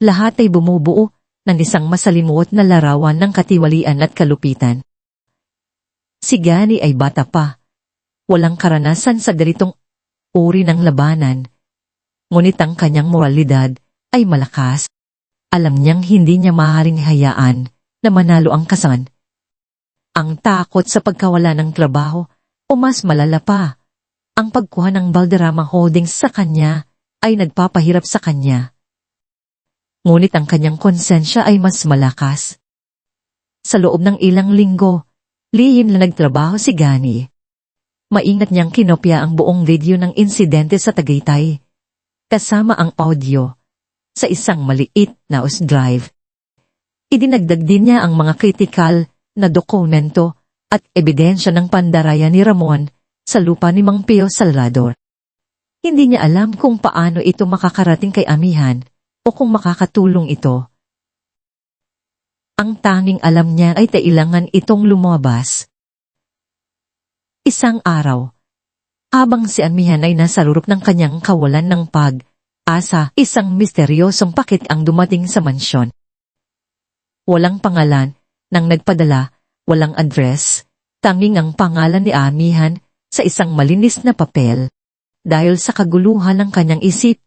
lahat ay bumubuo ng isang masalimuot na larawan ng katiwalian at kalupitan. Si Gani ay bata pa, walang karanasan sa ganitong uri ng labanan, ngunit ang kanyang moralidad ay malakas. Alam niyang hindi niya maaaring hayaan na manalo ang kasalan. Ang takot sa pagkawala ng trabaho o mas malala pa, ang pagkuha ng Valderrama Holdings sa kanya ay nagpapahirap sa kanya. Ngunit ang kanyang konsensya ay mas malakas. Sa loob ng ilang linggo, lihim na nagtrabaho si Gani. Maingat niyang kinopya ang buong video ng insidente sa Tagaytay, kasama ang audio, sa isang maliit na drive. Idinagdag din niya ang mga kritikal na dokumento at ebidensya ng pandaraya ni Ramon sa lupa ni Mang Pio Salvador. Hindi niya alam kung paano ito makakarating kay Amihan o kung makakatulong ito. Ang tanging alam niya ay kailangan itong lumabas. Isang araw, habang si Amihan ay nasa rurok ng kanyang kawalan ng pag-asa, isang misteryosong pakit ang dumating sa mansyon. Walang pangalan nang nagpadala, walang address, tanging ang pangalan ni Amihan sa isang malinis na papel. Dahil sa kaguluhan ng kanyang isip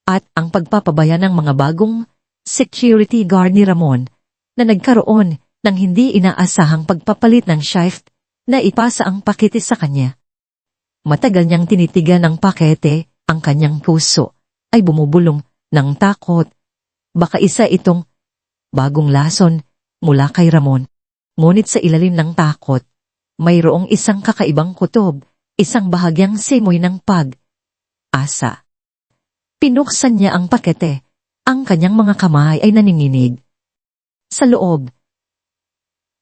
at ang pagpapabaya ng mga bagong security guard ni Ramon na nagkaroon ng hindi inaasahang pagpapalit ng shift na ipasa ang pakete sa kanya. Matagal niyang tinitigan ang pakete, ang kanyang puso ay bumubulong ng takot. Baka isa itong bagong lason mula kay Ramon. Ngunit sa ilalim ng takot, mayroong isang kakaibang kutob, isang bahagyang simoy ng pag-asa. Pinuksan niya ang pakete, ang kanyang mga kamay ay naninginig. Sa loob,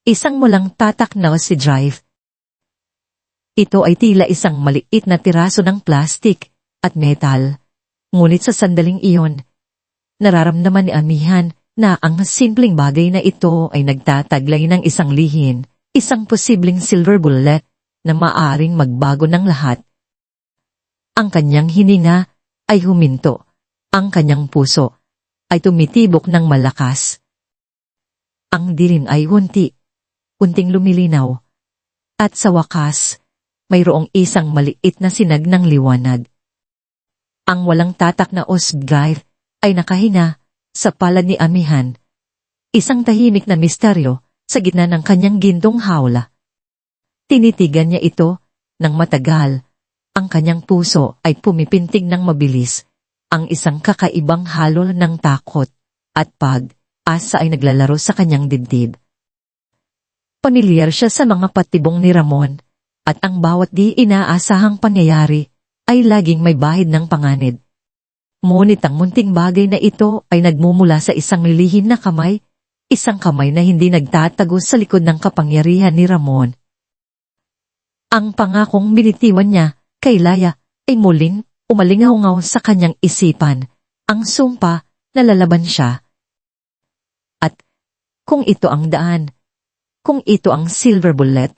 Isang walang tatak na si drive. Ito ay tila isang maliit na tiraso ng plastik at metal. Ngunit sa sandaling iyon, nararamdaman ni Amihan na ang simpleng bagay na ito ay nagtataglay ng isang lihin, isang posibleng silver bullet na maaaring magbago ng lahat. Ang kanyang hininga ay huminto. Ang kanyang puso ay tumitibok ng malakas. Ang dilim ay unting lumilinaw. At sa wakas, mayroong isang maliit na sinag ng liwanag. Ang walang tatak na drive ay nakahinga sa palad ni Amihan. Isang tahimik na misteryo sa gitna ng kanyang gindong hawla. Tinitigan niya ito ng matagal. Ang kanyang puso ay pumipintig ng mabilis. Ang isang kakaibang halo ng takot at pag-asa ay naglalaro sa kanyang dibdib. Pamilyar siya sa mga patibong ni Ramon, at ang bawat di inaasahang pangyayari ay laging may bahid ng panganib. Ngunit ang munting bagay na ito ay nagmumula sa isang lihim na kamay, isang kamay na hindi nagtatago sa likod ng kapangyarihan ni Ramon. Ang pangakong binitiwan niya kay Laya ay muling umalingaw sa kanyang isipan, ang sumpa na lalaban siya. At kung ito ang daan, kung ito ang silver bullet,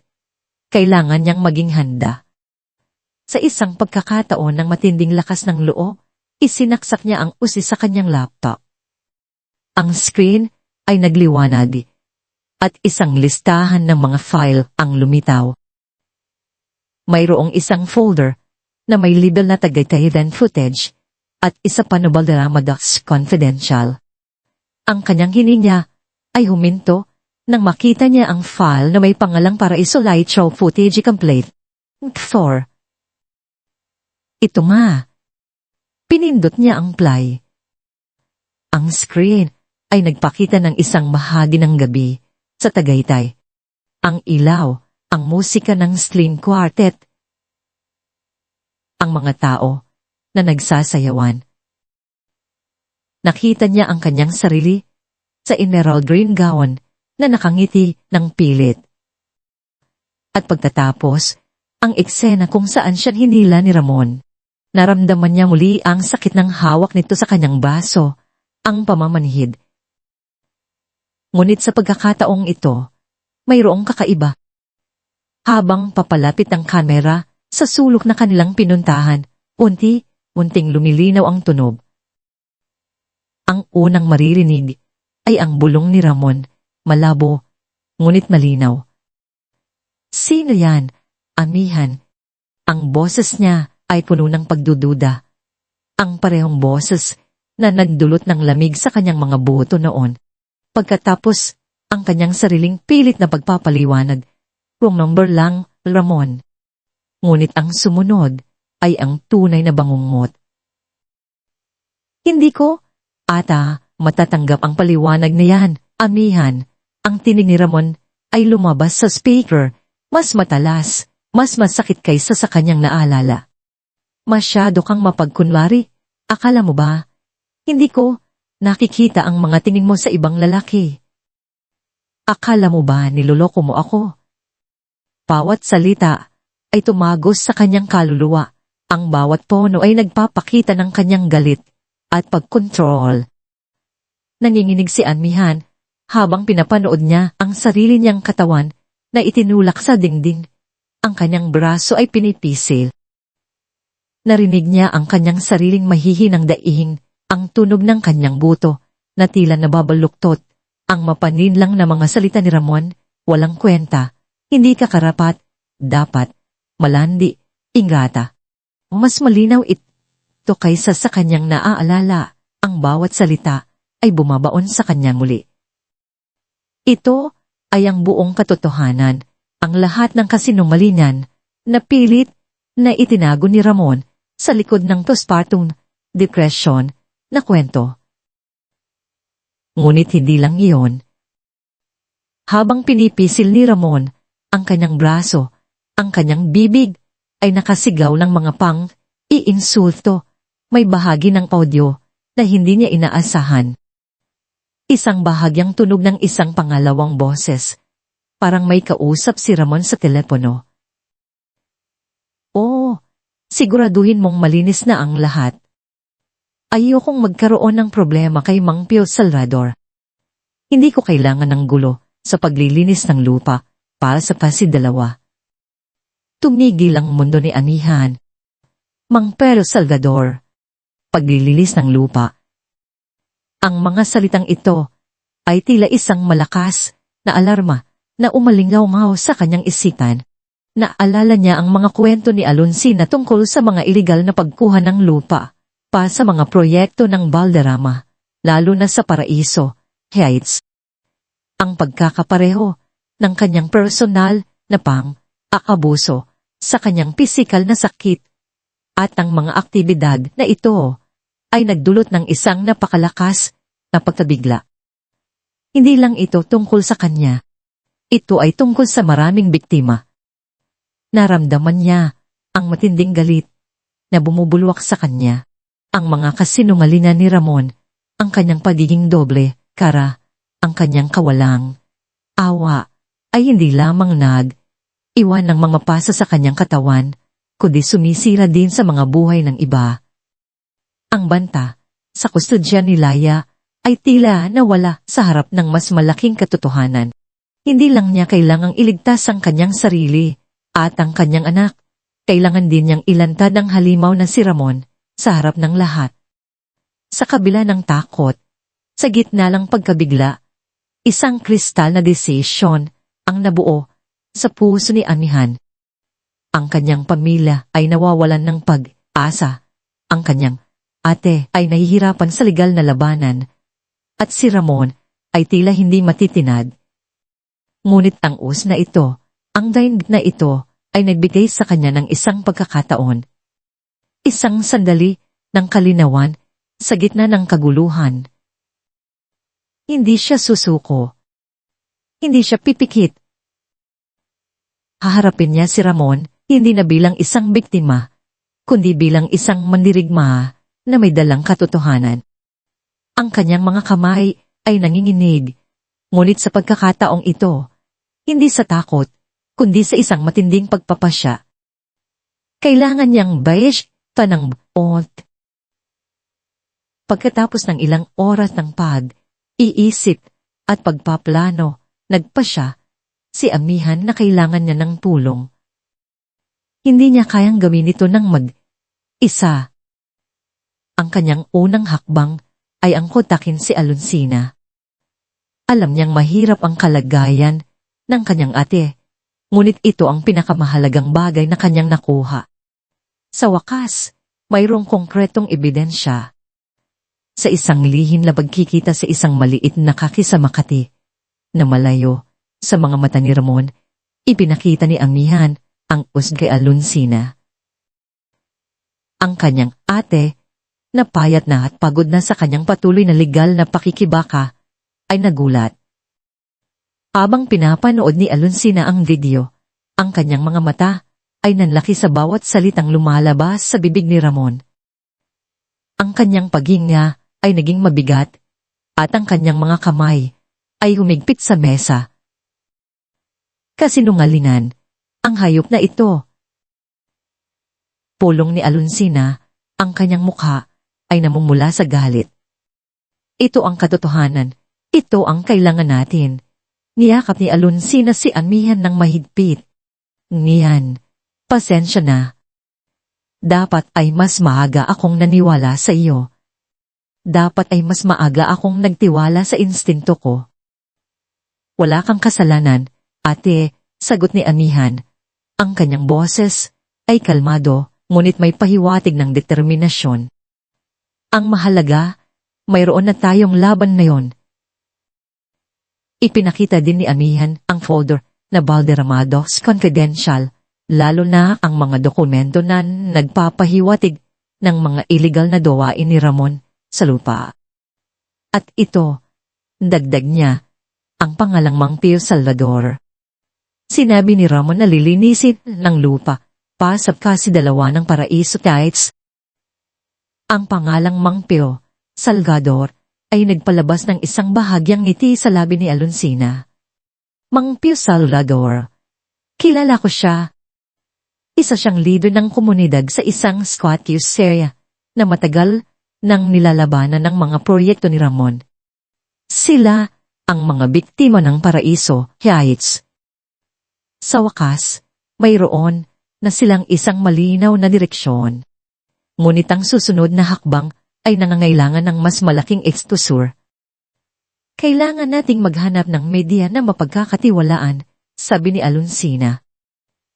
kailangan niyang maging handa. Sa isang pagkakataon ng matinding lakas ng loob, isinaksak niya ang usi sa kanyang laptop. Ang screen ay nagliwanag, at isang listahan ng mga file ang lumitaw. Mayroong isang folder na may label na Tagaytayan footage at isa pa na Balderrama Docs Confidential. Ang kanyang hininga ay huminto nang makita niya ang file na may pangalang Paraiso Slideshow Footage Complete. 4. Ito nga. Pinindot niya ang play. Ang screen ay nagpakita ng isang bahagi ng gabi sa Tagaytay. Ang ilaw, ang musika ng string quartet, ang mga tao na nagsasayawan. Nakita niya ang kanyang sarili sa emerald green gown na nakangiti ng pilit. At pagtatapos, ang eksena kung saan siya hinila ni Ramon. Naramdaman niya muli ang sakit ng hawak nito sa kanyang baso, ang pamamanhid. Ngunit sa pagkakataong ito, mayroong kakaiba. Habang papalapit ang kamera sa sulok na kanilang pinuntahan, unti-unting lumilinaw ang tunog. Ang unang maririnig ay ang bulong ni Ramon, malabo, ngunit malinaw. Sino yan, Amihan? Ang boses niya ay puno ng pagdududa. Ang parehong boses na nagdulot ng lamig sa kanyang mga buto noon. Pagkatapos, ang kanyang sariling pilit na pagpapaliwanag. Remember lang, Ramon. Ngunit ang sumunod ay ang tunay na bangungot. Hindi ko matatanggap ang paliwanag na yan, Amihan. Ang tinig ni Ramon ay lumabas sa speaker, mas matalas, mas masakit kaysa sa kanyang naalala. Masyado kang mapagkunwari. Akala mo ba? Hindi ko nakikita ang mga tingin mo sa ibang lalaki. Akala mo ba niloloko mo ako? Bawat salita ay tumagos sa kanyang kaluluwa. Ang bawat tono ay nagpapakita ng kanyang galit at pagkontrol. Nanginginig si Amihan habang pinapanood niya ang sarili niyang katawan na itinulak sa dingding. Ang kanyang braso ay pinipisil. Narinig niya ang kanyang sariling mahihinang daing, ang tunog ng kanyang buto, na tila nababaluktot, ang mapaninlang na mga salita ni Ramon, walang kwenta, hindi ka karapat, dapat, malandi, ingrata. Mas malinaw ito kaysa sa kanyang naaalala, ang bawat salita ay bumabaon sa kanya muli. Ito ay ang buong katotohanan, ang lahat ng kasinungalingan, na pilit na itinago ni Ramon sa likod ng postpartum depression na kwento. Ngunit hindi lang iyon. Habang pinipisil ni Ramon ang kanyang braso, ang kanyang bibig ay nakasigaw ng mga pang-iinsulto, may bahagi ng audio na hindi niya inaasahan. Isang bahagyang tunog ng isang pangalawang boses. Parang may kausap si Ramon sa telepono. Oo, siguraduhin mong malinis na ang lahat. Ayokong magkaroon ng problema kay Mang Pio Salvador. Hindi ko kailangan ng gulo sa paglilinis ng lupa para sa pasidalawa. Tumigil ang mundo ni Anihan. Mang Pio Salvador. Paglilinis ng lupa. Ang mga salitang ito ay tila isang malakas na alarma na umalingaw-ngaw sa kanyang isipan. Naalala niya ang mga kwento ni Alonsina tungkol sa mga iligal na pagkuha ng lupa pa sa mga proyekto ng Valderrama, lalo na sa Paraiso Heights. Ang pagkakapareho ng kanyang personal na pang-aabuso sa kanyang pisikal na sakit at ang mga aktibidad na ito ay nagdulot ng isang napakalakas na pagkabigla. Hindi lang ito tungkol sa kanya. Ito ay tungkol sa maraming biktima. Naramdaman niya ang matinding galit na bumubulwak sa kanya. Ang mga kasinungalingan ni Ramon, ang kanyang pagiging doble, kara, ang kanyang kawalang awa, ay hindi lamang iwan ng mga pasa sa kanyang katawan, kundi sumisira din sa mga buhay ng iba. Ang banta sa kustodya ni Laya ay tila nawala sa harap ng mas malaking katotohanan. Hindi lang niya kailangang iligtas ang kanyang sarili at ang kanyang anak. Kailangan din niyang ilantad ang halimaw na si Ramon sa harap ng lahat. Sa kabila ng takot, sa gitna ng pagkabigla, isang kristal na desisyon ang nabuo sa puso ni Anihan. Ang kanyang pamilya ay nawawalan ng pag-asa. Ang kanyang ate ay nahihirapan sa legal na labanan. At si Ramon ay tila hindi matitinad. Ngunit ang na ito, ang daing na ito, ay nagbigay sa kanya ng isang pagkakataon. Isang sandali ng kalinawan sa gitna ng kaguluhan. Hindi siya susuko. Hindi siya pipikit. Haharapin niya si Ramon, hindi na bilang isang biktima, kundi bilang isang mandirigma na may dalang katotohanan. Ang kanyang mga kamay ay nanginginig, ngunit sa pagkakataong ito, hindi sa takot, kundi sa isang matinding pagpapasya. Kailangan niyang ng bot. Pagkatapos ng ilang oras ng pag-iisip at pagpaplano, nagpasya si Amihan na kailangan niya ng tulong. Hindi niya kayang gawin ito ng mag-isa. Ang kanyang unang hakbang ay ang kontakin si Alonsina. Alam niyang mahirap ang kalagayan ng kanyang ate, ngunit ito ang pinakamahalagang bagay na kanyang nakuha. Sa wakas, mayroong konkretong ebidensya. Sa isang lihim na pagkikita sa isang maliit na kakisamakati na malayo sa mga mata ni Ramon, ipinakita ni Amihan ang kay Alonsina. Ang kanyang ate, na payat na at pagod na sa kanyang patuloy na legal na pakikibaka, ay nagulat. Habang pinapanood ni Alonsina ang video, ang kanyang mga mata ay nanlaki sa bawat salitang lumalabas sa bibig ni Ramon. Ang kanyang paghinga ay naging mabigat, at ang kanyang mga kamay ay humigpit sa mesa. Kasinungalingan, ang hayop na ito. Pulong ni Alonsina, ang kanyang mukha ay namumula sa galit. Ito ang katotohanan, ito ang kailangan natin. Niyakap ni Alonsina si Amihan ng mahigpit. Niyan, pasensya na. Dapat ay mas maaga akong naniwala sa iyo. Dapat ay mas maaga akong nagtiwala sa instinto ko. Wala kang kasalanan, ate, sagot ni Amihan. Ang kanyang boses ay kalmado, ngunit may pahiwatig ng determinasyon. Ang mahalaga, mayroon na tayong laban na yon. Ipinakita din ni Amihan ang folder na Valderrama's Confidential, lalo na ang mga dokumento na nagpapahiwatig ng mga illegal na gawain ni Ramon sa lupa. At ito, dagdag niya, ang pangalang Mang Pio Salvador. Sinabi ni Ramon na lilinisin ng lupa pa sa kasidalawa ng Paraiso Heights. Ang pangalang Mang Pio Salvador ay nagpalabas ng isang bahagyang ngiti sa labi ni Alonsina. Mang Pio Salvador. Kilala ko siya. Isa siyang leader ng komunidad sa isang Squatius area na matagal nang nilalabanan ng mga proyekto ni Ramon. Sila ang mga biktima ng Paraiso Heights. Sa wakas, mayroon na silang isang malinaw na direksyon. Ngunit ang susunod na hakbang ay nangangailangan ng mas malaking exposure. Kailangan nating maghanap ng media na mapagkakatiwalaan, sabi ni Alonsina.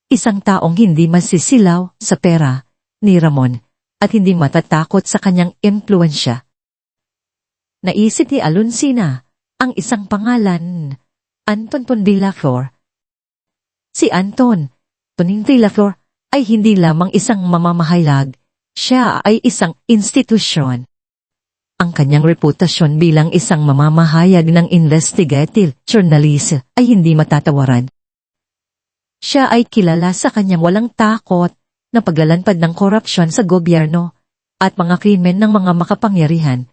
Isang taong hindi masisilaw sa pera ni Ramon at hindi matatakot sa kanyang impluensya. Naisip ni Alonsina ang isang pangalan, Anton Pondilaflor. Si Anton Pondilaflor ay hindi lamang isang mamamahayag, siya ay isang institusyon. Ang kanyang reputasyon bilang isang mamamahayag ng investigative journalist ay hindi matatawaran. Siya ay kilala sa kanyang walang takot na paglalanpad ng korupsyon sa gobyerno at mga krimen ng mga makapangyarihan.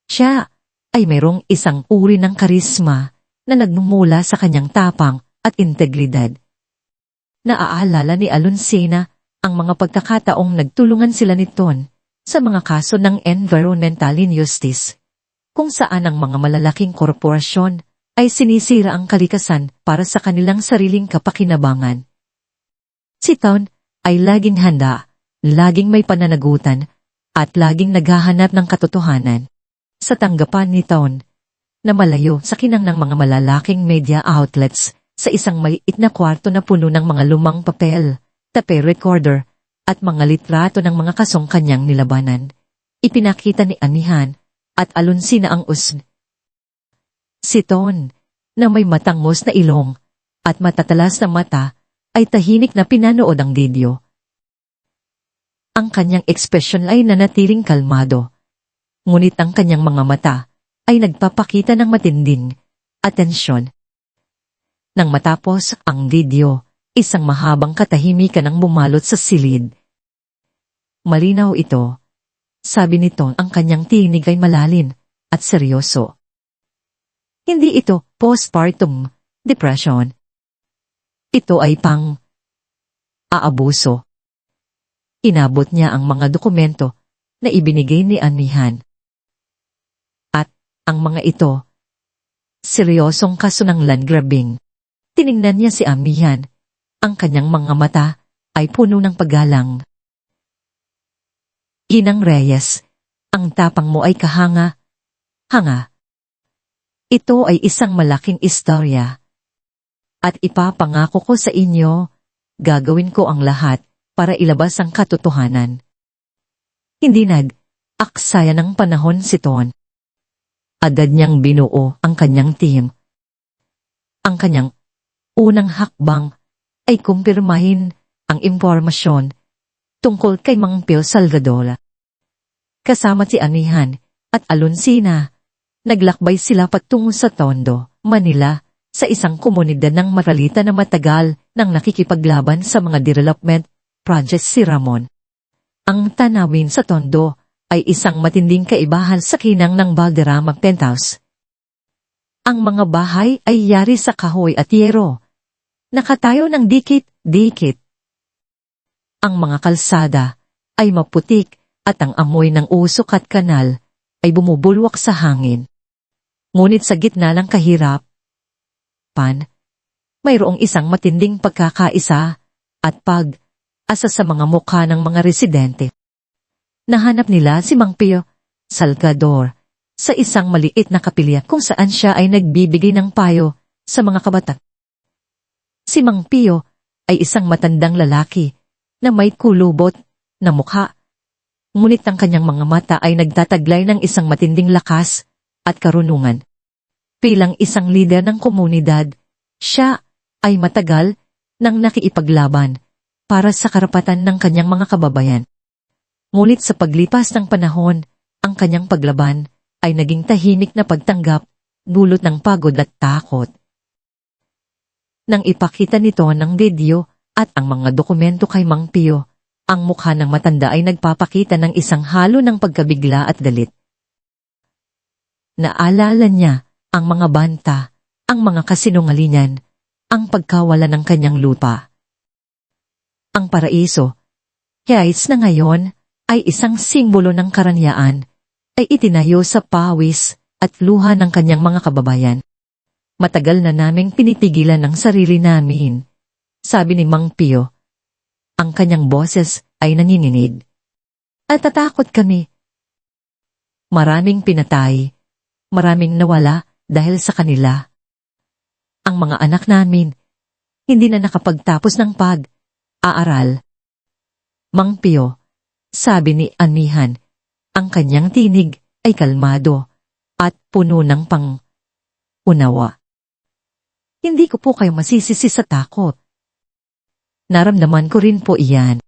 Siya ay mayroong isang uri ng karisma na nagmumula sa kanyang tapang at integridad. Naaalala ni Alonsina ang mga pagkakataong nagtulungan sila ni Ton sa mga kaso ng environmental injustice, kung saan ang mga malalaking korporasyon ay sinisira ang kalikasan para sa kanilang sariling kapakinabangan. Si Ton ay laging handa, laging may pananagutan, at laging naghahanap ng katotohanan. Sa tanggapan ni Ton, na malayo sa kinang ng mga malalaking media outlets sa isang maliit na kwarto na puno ng mga lumang papel, tape recorder, at mga litrato ng mga kasong kanyang nilabanan, ipinakita ni Anihan at Alonsina ang usn. Si Ton, na may matangos na ilong at matatalas na mata, ay tahimik na pinanood ang video. Ang kanyang ekspresyon ay nanatiling kalmado, ngunit ang kanyang mga mata ay nagpapakita ng matinding atensyon. Nang matapos ang video, isang mahabang katahimikan ang bumalot sa silid. Malinaw ito, sabi nito, ang kanyang tinig ay malalim at seryoso. Hindi ito postpartum depression. Ito ay aabuso. Inabot niya ang mga dokumento na ibinigay ni Anihan. At ang mga ito, seryosong kaso ng land grabbing. Tiningnan niya si Anihan. Ang kanyang mga mata ay puno ng paggalang. Ginang Reyes, ang tapang mo ay kahanga-hanga. Ito ay isang malaking istorya. At ipapangako ko sa inyo, gagawin ko ang lahat para ilabas ang katotohanan. Hindi nag-aksaya ng panahon si Ton. Agad niyang binuo ang kanyang team. Ang kanyang unang hakbang ay kumpirmahin ang impormasyon tungkol kay Mang Pio Salvador. Kasama si Anihan at Alonsina, naglakbay sila patungo sa Tondo, Manila, sa isang komunidad ng maralita na matagal nang nakikipaglaban sa mga development projects si Ramon. Ang tanawin sa Tondo ay isang matinding kaibahan sa kinang ng Valderrama penthouse. Ang mga bahay ay yari sa kahoy at yero, nakatayo ng dikit-dikit. Ang mga kalsada ay maputik at ang amoy ng usok at kanal ay bumubulwak sa hangin. Ngunit sa gitna ng kahirapan, mayroong isang matinding pagkakaisa at pag-asa sa mga mukha ng mga residente. Nahanap nila si Mang Pio Salvador sa isang maliit na kapilya kung saan siya ay nagbibigay ng payo sa mga kabataan. Si Mang Pio ay isang matandang lalaki na may kulubot na mukha, ngunit ang kanyang mga mata ay nagtataglay ng isang matinding lakas at karunungan. Bilang isang lider ng komunidad, siya ay matagal nang nakiipaglaban para sa karapatan ng kanyang mga kababayan. Ngunit sa paglipas ng panahon, ang kanyang paglaban ay naging tahimik na pagtanggap, dulot ng pagod at takot. Nang ipakita nito ng video at ang mga dokumento kay Mang Pio, ang mukha ng matanda ay nagpapakita ng isang halo ng pagkabigla at galit. Naalala niya ang mga banta, ang mga kasinungalingan, ang pagkawala ng kanyang lupa. Ang paraiso, kahit na ngayon ay isang simbolo ng karangyaan, ay itinayo sa pawis at luha ng kanyang mga kababayan. Matagal na naming pinipigilan ng sarili namin, sabi ni Mang Pio. Ang kanyang boses ay nanginginig. At tatakot kami. Maraming pinatay, maraming nawala dahil sa kanila. Ang mga anak namin, hindi na nakapagtapos ng pag-aaral. Mang Pio, sabi ni Amihan, ang kanyang tinig ay kalmado at puno ng pang-unawa. Hindi ko po kayo masisisi sa takot. Naramdaman ko rin po iyan.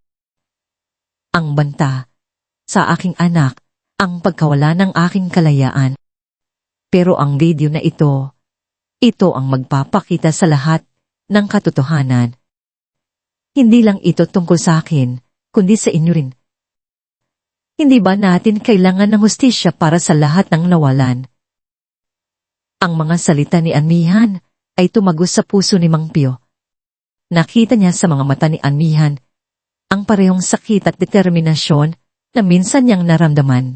Ang banta sa aking anak, ang pagkawala ng aking kalayaan. Pero ang video na ito ang magpapakita sa lahat ng katotohanan. Hindi lang ito tungkol sa akin, kundi sa inyo rin. Hindi ba natin kailangan ng hustisya para sa lahat ng nawalan? Ang mga salita ni Amihan ay tumagos sa puso ni Mang Pio. Nakita niya sa mga mata ni Amihan ang parehong sakit at determinasyon na minsan niyang naramdaman.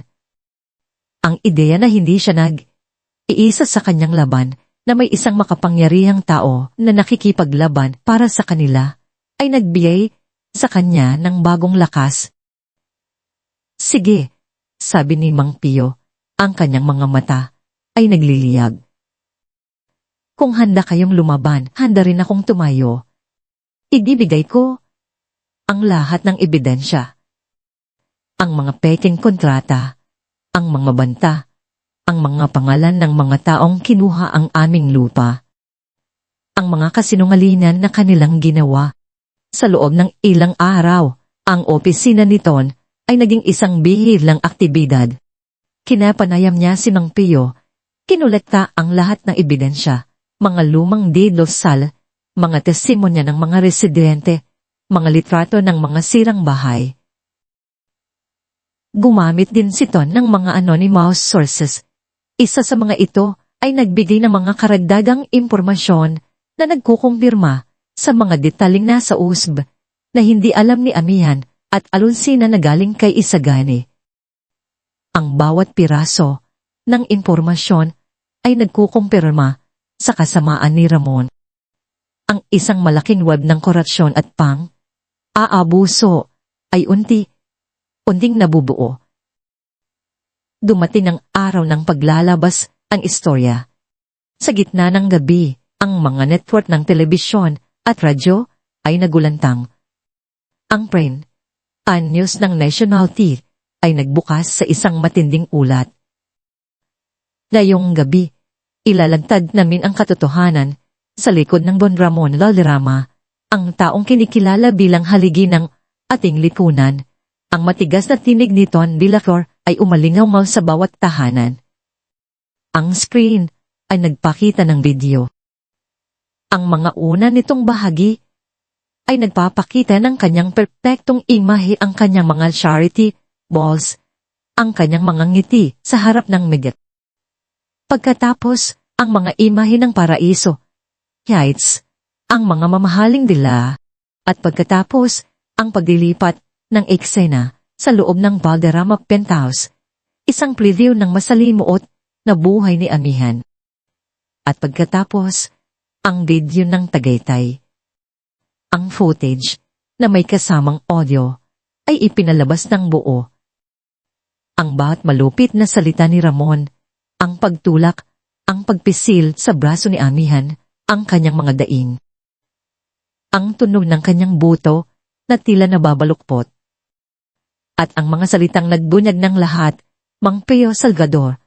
Ang ideya na hindi siya nag-iisa sa kanyang laban, na may isang makapangyarihang tao na nakikipaglaban para sa kanila, ay nagbigay sa kanya ng bagong lakas. Sige, sabi ni Mang Pio, ang kanyang mga mata ay nagliliyag. Kung handa kayong lumaban, handa rin akong tumayo. Ibibigay ko ang lahat ng ebidensya. Ang mga peking kontrata, ang mga banta, ang mga pangalan ng mga taong kinuha ang aming lupa. Ang mga kasinungalingan na kanilang ginawa. Sa loob ng ilang araw, ang opisina ni Ton ay naging isang bihirang aktibidad. Kinapanayam niya si Mang Pio, kinolekta ang lahat ng ebidensya, mga lumang deed-losal, mga testimonya ng mga residente, mga litrato ng mga sirang bahay. Gumamit din si Ton ng mga anonymous sources. Isa sa mga ito ay nagbigay ng mga karagdagang impormasyon na nagkukumpirma sa mga detaling nasa USB na hindi alam ni Amihan at Alonsina na galing kay Isagani. Ang bawat piraso ng impormasyon ay nagkukumpirma sa kasamaan ni Ramon. Ang isang malaking web ng korupsyon at aabuso ay unting nabubuo. Dumating ang araw ng paglalabas ang istorya. Sa gitna ng gabi, ang mga network ng telebisyon at radyo ay nagulantang. Ang print news ng National T ay nagbukas sa isang matinding ulat. Ngayong gabi, ilalagtad namin ang katotohanan sa likod ng Don Ramon Valderrama, ang taong kinikilala bilang haligi ng ating lipunan. Ang matigas na tinig ni Ton Villacor ay umalingaw sa bawat tahanan. Ang screen ay nagpakita ng video. Ang mga una nitong bahagi ay nagpapakita ng kanyang perpektong imahe, ang kanyang mga charity balls, ang kanyang mga ngiti sa harap ng media. Pagkatapos, ang mga imahe ng paraiso, heights, ang mga mamahaling dila, at pagkatapos, ang paglilipat ng eksena sa loob ng Valderrama Penthouse, isang preview ng masalimuot na buhay ni Amihan. At pagkatapos, ang video ng Tagaytay. Ang footage na may kasamang audio ay ipinalabas ng buo. Ang bawat malupit na salita ni Ramon, ang pagtulak, ang pagpisil sa braso ni Amihan, ang kanyang mga daing. Ang tunog ng kanyang buto na tila nababalukpot. At ang mga salitang nagbunyag ng lahat, Mang Pio Salvador,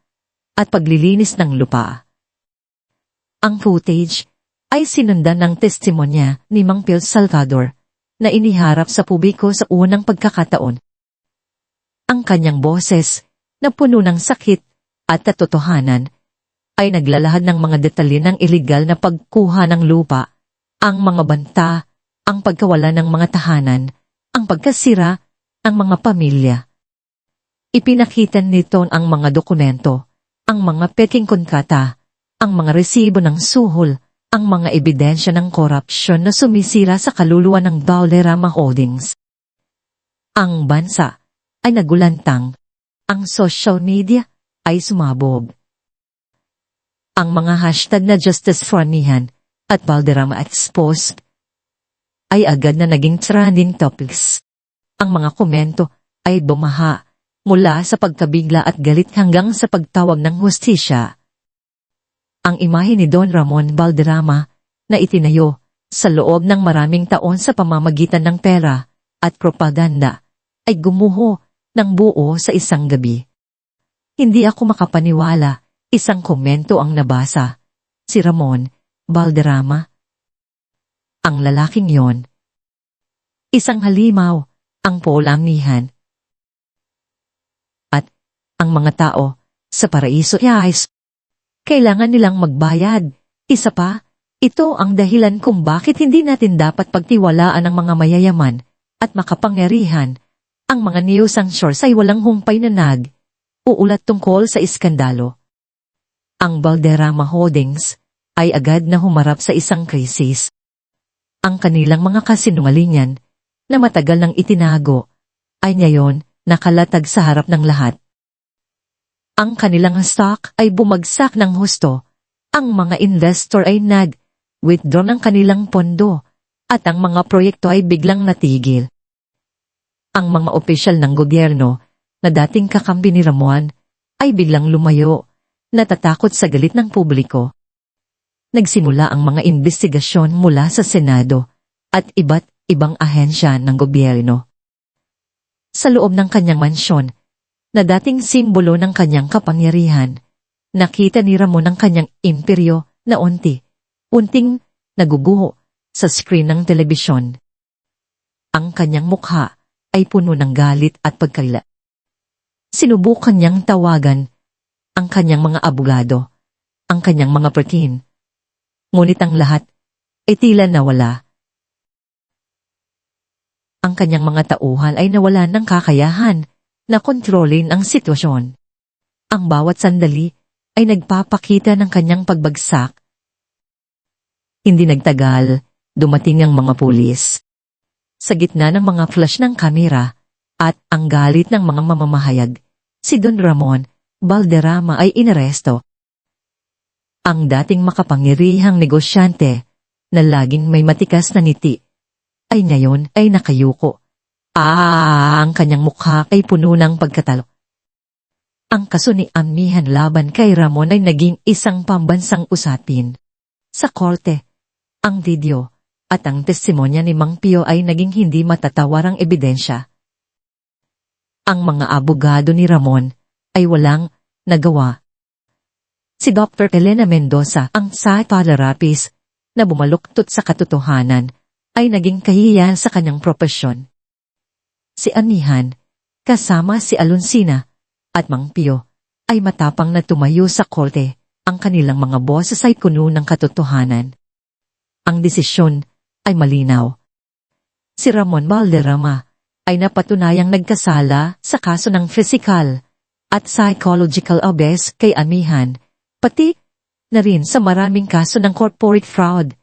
at paglilinis ng lupa. Ang footage ay sinundan ng testimonya ni Mang Pio Salvador na iniharap sa publiko sa unang pagkakataon. Ang kanyang boses, na puno ng sakit at katotohanan, ay naglalahad ng mga detalye ng iligal na pagkuha ng lupa, ang mga banta, ang pagkawala ng mga tahanan, ang pagkasira, ang mga pamilya. Ipinakita nito ang mga dokumento, ang mga peking kontrata, ang mga resibo ng suhol, ang mga ebidensya ng korupsyon na sumisira sa kaluluwa ng Valderrama Holdings. Ang bansa ay nagulantang, ang social media ay sumabog. Ang mga hashtag na Justice for Amihan at Valderrama Exposed ay agad na naging trending topics. Ang mga komento ay bumaha mula sa pagkabigla at galit hanggang sa pagtawag ng hustisya. Ang imahe ni Don Ramon Valderrama na itinayo sa loob ng maraming taon sa pamamagitan ng pera at propaganda ay gumuho ng buo sa isang gabi. Hindi ako makapaniwala, isang komento ang nabasa. Si Ramon Valderrama. Ang lalaking yon. Isang halimaw, ang Paul-Amihan. At ang mga tao sa paraiso guys, kailangan nilang magbayad. Isa pa, ito ang dahilan kung bakit hindi natin dapat pagtiwalaan ang mga mayayaman at makapangyarihan. Ang mga news anchors ay walang humpay na uulat tungkol sa iskandalo. Ang Valderrama Holdings ay agad na humarap sa isang krisis. Ang kanilang mga kasinungalingan na matagal nang itinago ay ngayon nakalatag sa harap ng lahat. Ang kanilang stock ay bumagsak ng husto, ang mga investor ay nag-withdraw ng kanilang pondo, at ang mga proyekto ay biglang natigil. Ang mga opisyal ng gobyerno na dating kakampi ni Ramon ay biglang lumayo, natatakot sa galit ng publiko. Nagsimula ang mga investigasyon mula sa Senado at iba't ibang ahensya ng gobyerno. Sa loob ng kanyang mansyon, na dating simbolo ng kanyang kapangyarihan, nakita ni Ramon ang kanyang imperyo na unting naguguho sa screen ng telebisyon. Ang kanyang mukha ay puno ng galit at pagkaila. Sinubukan niyang tawagan ang kanyang mga abogado, ang kanyang mga pertin. Ngunit ang lahat ay tila nawala. Ang kanyang mga tauhan ay nawalan ng kakayahan na kontrolin ang sitwasyon. Ang bawat sandali ay nagpapakita ng kanyang pagbagsak. Hindi nagtagal, dumating ang mga pulis. Sa gitna ng mga flash ng kamera at ang galit ng mga mamamahayag, si Don Ramon Valderrama ay inaresto. Ang dating makapangyarihang negosyante na laging may matikas na ngiti ay ngayon ay nakayuko. Ang kanyang mukha ay puno ng pagkatalo. Ang kaso ni Amihan laban kay Ramon ay naging isang pambansang usapin. Sa korte, ang video at ang testimonya ni Mang Pio ay naging hindi matatawarang ebidensya. Ang mga abogado ni Ramon ay walang nagawa. Si Dr. Elena Mendoza, ang psychotherapist na bumaluktot sa katotohanan, ay naging kahihiyan sa kanyang propesyon. Si Amihan, kasama si Alonsina at Mang Pio, ay matapang na tumayo sa korte. Ang kanilang mga boses ay puno ng katotohanan. Ang desisyon ay malinaw. Si Ramon Valderrama ay napatunayang nagkasala sa kaso ng physical at psychological abuse kay Amihan, pati na rin sa maraming kaso ng corporate fraud,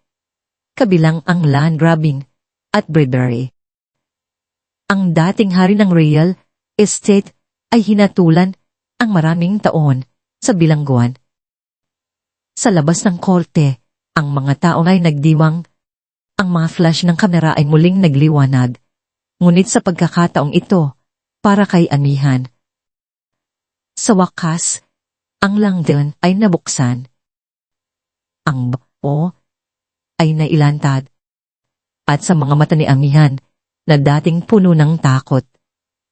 kabilang ang land grabbing at bribery. Ang dating hari ng real estate ay hinatulan ang maraming taon sa bilangguan. Sa labas ng korte, ang mga tao ay nagdiwang. Ang mga flash ng kamera ay muling nagliwanag. Ngunit sa pagkakataong ito, para kay Amihan. Sa wakas, ang langgan ay nabuksan. Ang bao ay nailantad. At sa mga mata ni Amihan, na dating puno ng takot,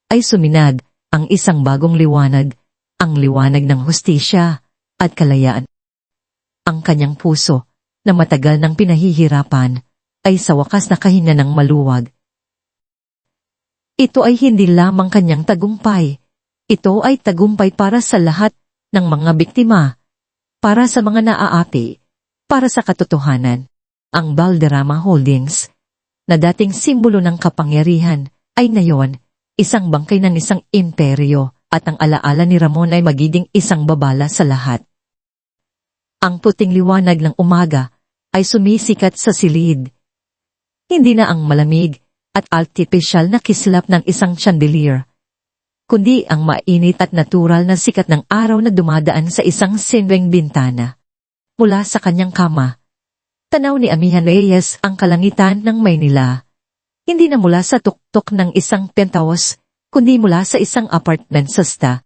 ay suminag ang isang bagong liwanag, ang liwanag ng hustisya at kalayaan. Ang kanyang puso, na matagal nang pinahihirapan, ay sa wakas nakahinga ng maluwag. Ito ay hindi lamang kanyang tagumpay. Ito ay tagumpay para sa lahat ng mga biktima, para sa mga naaapi, para sa katotohanan. Ang Valderrama Holdings, na dating simbolo ng kapangyarihan, ay ngayon isang bangkay ng isang imperyo, at ang alaala ni Ramon ay magiging isang babala sa lahat. Ang puting liwanag ng umaga ay sumisikat sa silid. Hindi na ang malamig at artificial na kislap ng isang chandelier, kundi ang mainit at natural na sikat ng araw na dumadaan sa isang sinweng bintana. Mula sa kanyang kama, tanaw ni Amihan Reyes ang kalangitan ng Maynila. Hindi na mula sa tuktok ng isang penthouse, kundi mula sa isang apartment sa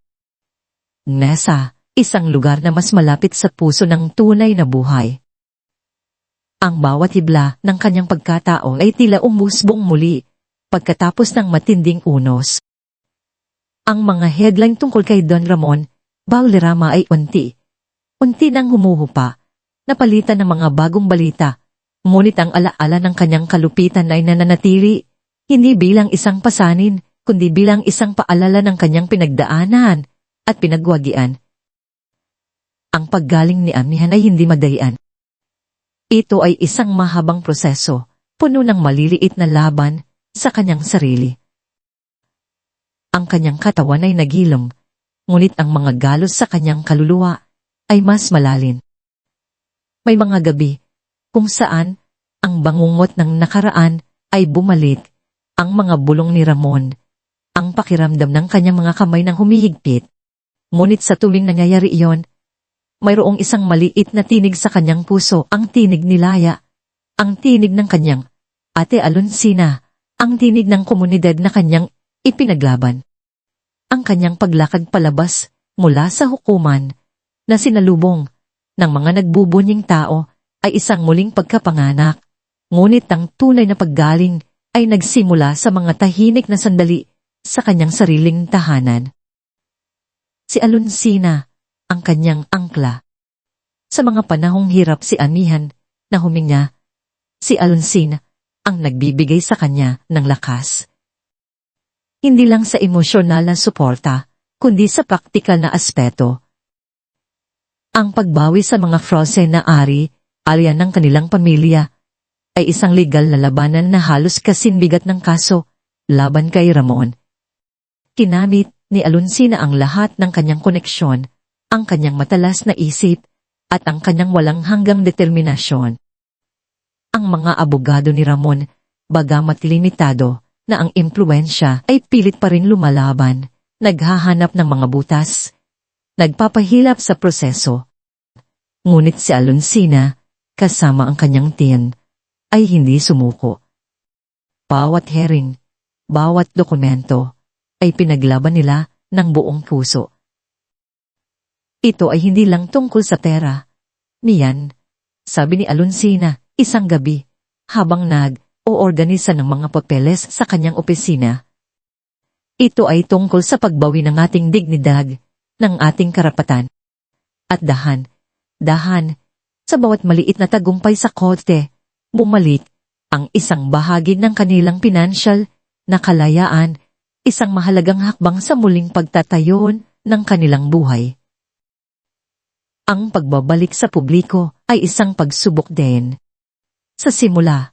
Mesa, isang lugar na mas malapit sa puso ng tunay na buhay. Ang bawat hibla ng kanyang pagkatao ay tila umusbong muli pagkatapos ng matinding unos. Ang mga headline tungkol kay Don Ramon Valderrama ay unti nang humuhupa, napalitan ng mga bagong balita, ngunit ang alaala ng kanyang kalupitan ay nananatili, hindi bilang isang pasanin, kundi bilang isang paalala ng kanyang pinagdaanan at pinagwagian. Ang paggaling ni Amihan ay hindi madalian. Ito ay isang mahabang proseso, puno ng maliliit na laban sa kanyang sarili. Ang kanyang katawan ay nagilom, ngunit ang mga galos sa kanyang kaluluwa ay mas malalim. May mga gabi kung saan ang bangungot ng nakaraan ay bumalik, ang mga bulong ni Ramon, ang pakiramdam ng kanyang mga kamay nang humihigpit. Ngunit sa tuwing nangyayari iyon, mayroong isang maliit na tinig sa kanyang puso, ang tinig ni Laya, ang tinig ng kanyang Ate Alonsina, ang tinig ng komunidad na kanyang ipinaglaban. Ang kanyang paglakad palabas mula sa hukuman na sinalubong ng mga nagbubunying tao ay isang muling pagkapanganak, ngunit ang tunay na paggaling ay nagsimula sa mga tahimik na sandali sa kanyang sariling tahanan. Si Alonsina, ang kanyang angkla. Sa mga panahong hirap si Amihan na huminga, si Alonsina ang nagbibigay sa kanya ng lakas. Hindi lang sa emosyonal na suporta, kundi sa praktikal na aspeto. Ang pagbawi sa mga frozen na alya ng kanilang pamilya, ay isang legal na labanan na halos kasinbigat ng kaso laban kay Ramon. Kinamit ni Alonsina ang lahat ng kanyang koneksyon, ang kanyang matalas na isip, at ang kanyang walang hanggang determinasyon. Ang mga abogado ni Ramon, bagamat limitado na ang impluensya ay pilit pa rin lumalaban, naghahanap ng mga butas, nagpapahilap sa proseso. Ngunit si Alonsina, kasama ang kanyang tiyan, ay hindi sumuko. Bawat hearing, bawat dokumento, ay pinaglaban nila ng buong puso. Ito ay hindi lang tungkol sa pera. Miyan, sabi ni Alonsina, isang gabi, habang nag-oorganisa ng mga papeles sa kanyang opisina. Ito ay tungkol sa pagbawi ng ating dignidad, ng ating karapatan. At dahan, sa bawat maliit na tagumpay sa korte, bumalik ang isang bahagi ng kanilang pinansyal na kalayaan, isang mahalagang hakbang sa muling pagtatayo ng kanilang buhay. Ang pagbabalik sa publiko ay isang pagsubok din. Sa simula,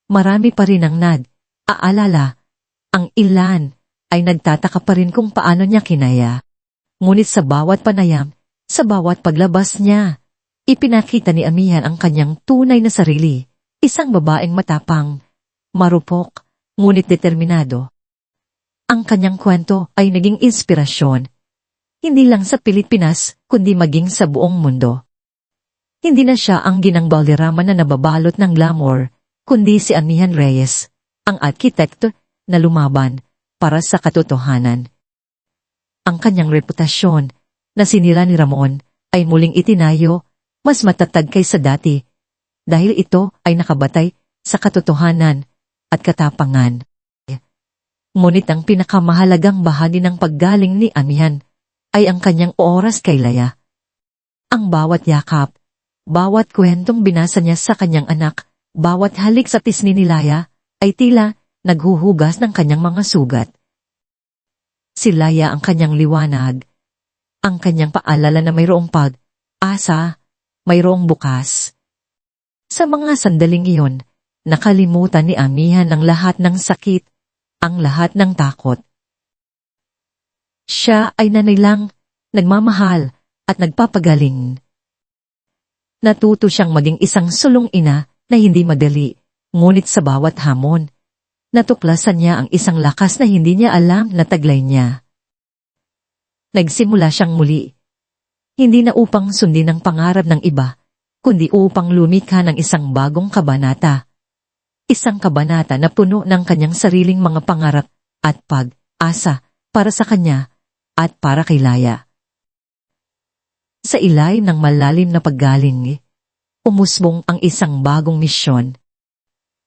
marami pa rin ang aalala. Ang ilan ay nagtataka pa rin kung paano niya kinaya. Ngunit sa bawat panayam, sa bawat paglabas niya, ipinakita ni Amihan ang kanyang tunay na sarili, isang babaeng matapang, marupok, ngunit determinado. Ang kanyang kwento ay naging inspirasyon, hindi lang sa Pilipinas, kundi maging sa buong mundo. Hindi na siya ang Ginang Valderrama na nababalot ng glamour, kundi si Amihan Reyes, ang arkitekto na lumaban para sa katotohanan. Ang kanyang reputasyon na sinira ni Ramon ay muling itinayo, mas matatag kaysa dati, dahil ito ay nakabatay sa katotohanan at katapangan. Ngunit ang pinakamahalagang bahagi ng paggaling ni Amihan ay ang kanyang oras kay Laya. Ang bawat yakap, bawat kwentong binasa niya sa kanyang anak, bawat halik sa pisngi ni Laya, ay tila naghuhugas ng kanyang mga sugat. Si Laya ang kanyang liwanag, ang kanyang paalala na mayroong pag-asa, mayroong bukas. Sa mga sandaling iyon, nakalimutan ni Amihan ang lahat ng sakit, ang lahat ng takot. Siya ay nanilang, nagmamahal, at nagpapagaling. Natuto siyang maging isang sulong ina na hindi madali, ngunit sa bawat hamon, natuklasan niya ang isang lakas na hindi niya alam na taglay niya. Nagsimula siyang muli. Hindi na upang sundin ang pangarap ng iba, kundi upang lumikha ng isang bagong kabanata. Isang kabanata na puno ng kanyang sariling mga pangarap at pag-asa para sa kanya at para kay Laya. Sa ilalim ng malalim na paggaling, umusbong ang isang bagong misyon.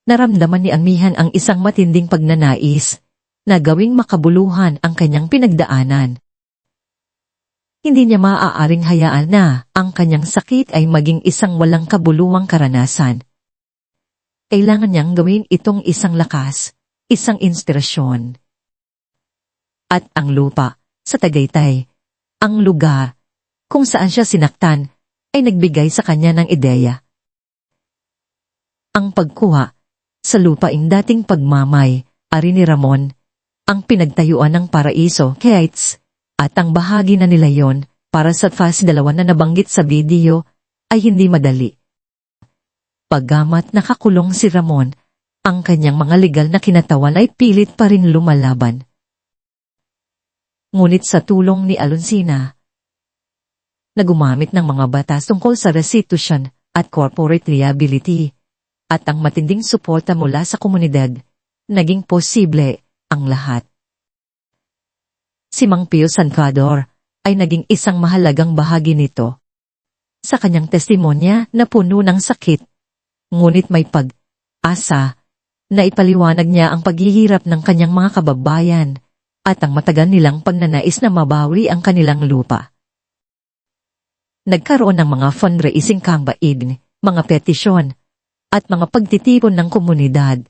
Naramdaman ni Amihan ang isang matinding pagnanais na gawing makabuluhan ang kanyang pinagdaanan. Hindi niya maaaring hayaan na ang kanyang sakit ay maging isang walang kabuluhang karanasan. Kailangan niyang gawin itong isang lakas, isang inspirasyon. At ang lupa, sa Tagaytay, ang lugar kung saan siya sinaktan, ay nagbigay sa kanya ng ideya. Ang pagkuha sa lupaing dating pagmamay, ari ni Ramon, ang pinagtayuan ng paraiso, Heights, at ang bahagi na nila yon para sa Phase 2 na nabanggit sa video, ay hindi madali. Paggamat nakakulong si Ramon, ang kanyang mga legal na kinatawan ay pilit pa rin lumalaban. Ngunit sa tulong ni Alonsina, na gumamit ng mga batas tungkol sa restitution at corporate liability, at ang matinding suporta mula sa komunidad, naging posible ang lahat. Si Mang Pio Sancador ay naging isang mahalagang bahagi nito. Sa kanyang testimonya na puno ng sakit, ngunit may pag-asa, na ipaliwanag niya ang paghihirap ng kanyang mga kababayan at ang matagal nilang pagnanais na mabawi ang kanilang lupa. Nagkaroon ng mga fundraising campaign, mga petisyon, at mga pagtitipon ng komunidad.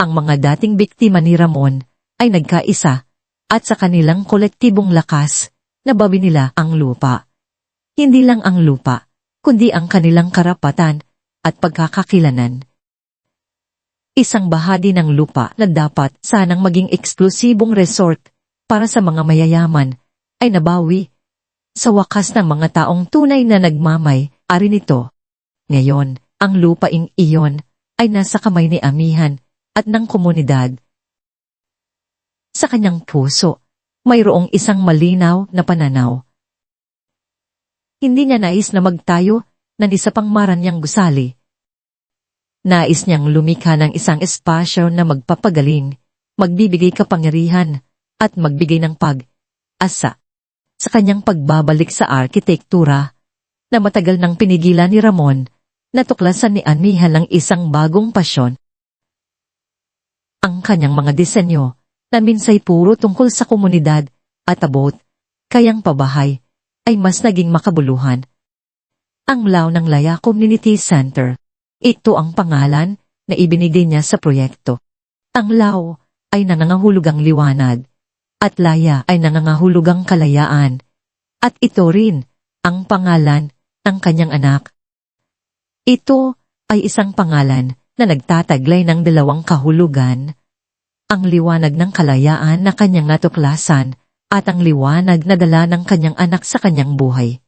Ang mga dating biktima ni Ramon ay nagkaisa at sa kanilang kolektibong lakas, nabawi nila ang lupa. Hindi lang ang lupa, kundi ang kanilang karapatan at pagkakakilanan. Isang bahagi ng lupa na dapat sanang maging eksklusibong resort para sa mga mayayaman ay nabawi sa wakas ng mga taong tunay na nagmamay-ari nito. Ngayon, ang lupaing iyon ay nasa kamay ni Amihan at ng komunidad. Sa kanyang puso, mayroong isang malinaw na pananaw. Hindi niya nais na magtayo ng isa pang Maranyang gusali. Nais niyang lumikha ng isang espasyo na magpapagaling, magbibigay kapangyarihan, at magbigay ng pag-asa. Sa kanyang pagbabalik sa arkitektura, na matagal nang pinigilan ni Ramon, natuklasan ni Amihan ang isang bagong pasyon. Ang kanyang mga disenyo, na minsay puro tungkol sa komunidad at abot, kayang pabahay, ay mas naging makabuluhan. Ang Lao ng Laya Community Center, ito ang pangalan na ibinigay niya sa proyekto. Ang Lao ay nangangahulugang liwanag, at Laya ay nangangahulugang kalayaan, at ito rin ang pangalan ng kanyang anak. Ito ay isang pangalan na nagtataglay ng dalawang kahulugan, ang liwanag ng kalayaan na kanyang natuklasan at ang liwanag na dala ng kanyang anak sa kanyang buhay.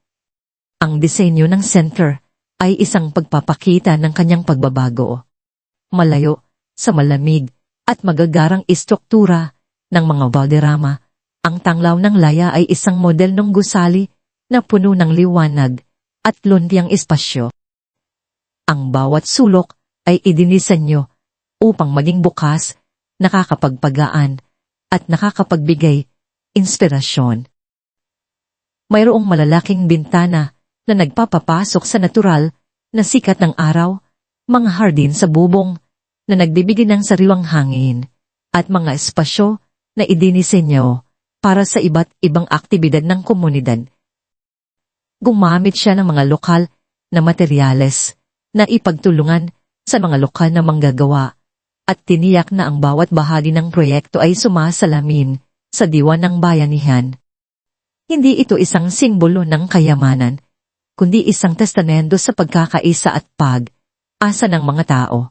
Ang disenyo ng center ay isang pagpapakita ng kanyang pagbabago. Malayo sa malamig at magagarang istruktura ng mga Valderrama, ang tanglaw ng Laya ay isang model ng gusali na puno ng liwanag at luntiang espasyo. Ang bawat sulok ay idinisenyo upang maging bukas, nakakapagpagaan, at nakakapagbigay inspirasyon. Mayroong malalaking bintana na nagpapapasok sa natural na sikat ng araw, mga hardin sa bubong na nagbibigay ng sariwang hangin, at mga espasyo na idinisenyo para sa iba't ibang aktibidad ng komunidad. Gumamit siya ng mga lokal na materyales na ipagtulungan sa mga lokal na manggagawa at tiniyak na ang bawat bahagi ng proyekto ay sumasalamin sa diwa ng bayanihan. Hindi ito isang simbolo ng kayamanan, kundi isang testamento sa pagkakaisa at pag-asa ng mga tao.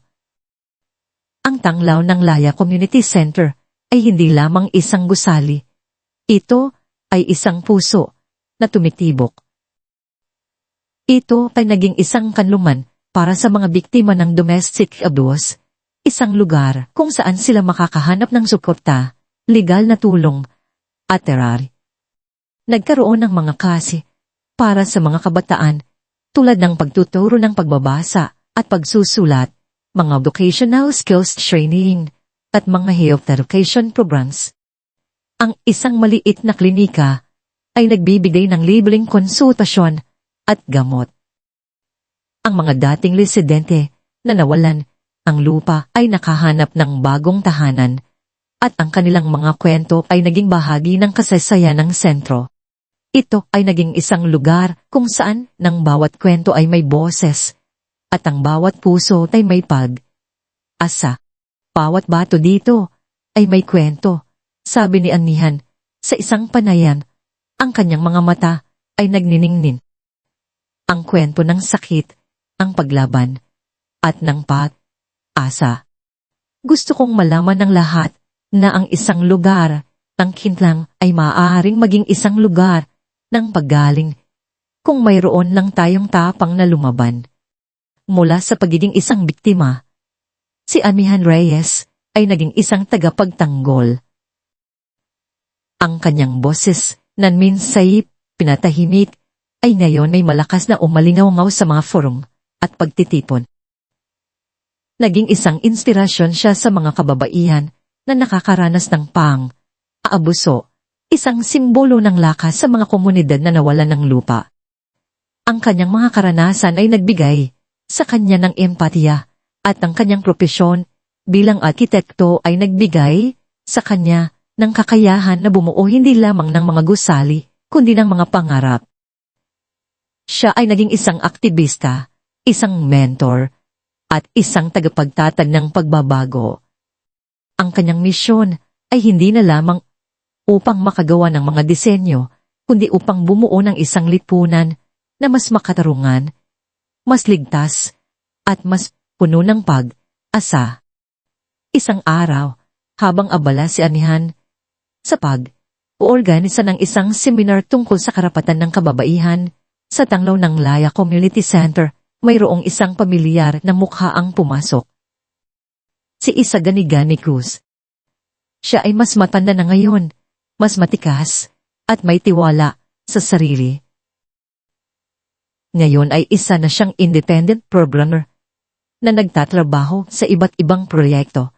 Ang tanglaw ng Laya Community Center ay hindi lamang isang gusali. Ito ay isang puso na tumitibok. Ito ay naging isang kanluman para sa mga biktima ng domestic abuse, isang lugar kung saan sila makakahanap ng suporta, legal na tulong, at terapy. Nagkaroon ng mga klase para sa mga kabataan tulad ng pagtuturo ng pagbabasa at pagsusulat, mga vocational skills training, at mga health education programs. Ang isang maliit na klinika ay nagbibigay ng libreng konsultasyon at gamot. Ang mga dating residente na nawalan ang lupa ay nakahanap ng bagong tahanan at ang kanilang mga kwento ay naging bahagi ng kasaysayan ng sentro. Ito ay naging isang lugar kung saan ng bawat kwento ay may boses at ang bawat puso ay may pag-asa. Bawat bato dito ay may kwento, sabi ni Amihan. Sa isang panayan, ang kanyang mga mata ay nagniningning. Ang kwento ng sakit, ang paglaban, at ng pag-asa. Gusto kong malaman ng lahat na ang isang lugar ng kinlang ay maaaring maging isang lugar ng paggaling kung mayroon lang tayong tapang na lumaban. Mula sa pagiging isang biktima, si Amihan Reyes ay naging isang tagapagtanggol. Ang kanyang boses na minsay pinatahimik ay ngayon may malakas na umalingaw sa mga forum at pagtitipon. Naging isang inspirasyon siya sa mga kababaihan na nakakaranas ng pang-aabuso, isang simbolo ng lakas sa mga komunidad na nawalan ng lupa. Ang kanyang mga karanasan ay nagbigay sa kanya ng empatiya at ang kanyang propesyon bilang arkitekto ay nagbigay sa kanya ng kakayahan na bumuo hindi lamang ng mga gusali, kundi ng mga pangarap. Siya ay naging isang aktivista, isang mentor, at isang tagapagtatag ng pagbabago. Ang kanyang misyon ay hindi na lamang upang makagawa ng mga disenyo, kundi upang bumuo ng isang lipunan na mas makatarungan, mas ligtas, at mas puno ng pag-asa. Isang araw, habang abala si Amihan sa pag-oorganisa ng isang seminar tungkol sa karapatan ng kababaihan, sa tanglaw ng Laya Community Center, mayroong isang pamilyar na mukha ang pumasok. Si Isa Ganigani Cruz. Siya ay mas matanda na ngayon, mas matikas, at may tiwala sa sarili. Ngayon ay isa na siyang independent programmer na nagtatrabaho sa iba't ibang proyekto,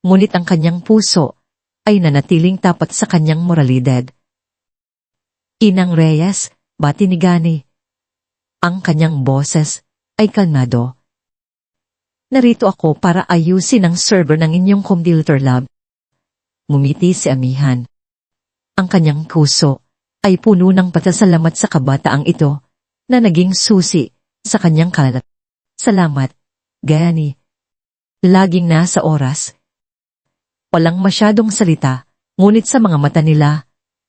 ngunit ang kanyang puso ay nanatiling tapat sa kanyang moralidad. Inang Reyes, bati ni Gani. Ang kanyang boses ay kalmado. Narito ako para ayusin ang server ng inyong computer lab. Ngumiti si Amihan. Ang kanyang puso ay puno ng pasasalamat sa kabataang ito na naging susi sa kanyang kalat. Salamat, Gani. Laging nasa oras. Walang masyadong salita, ngunit sa mga mata nila,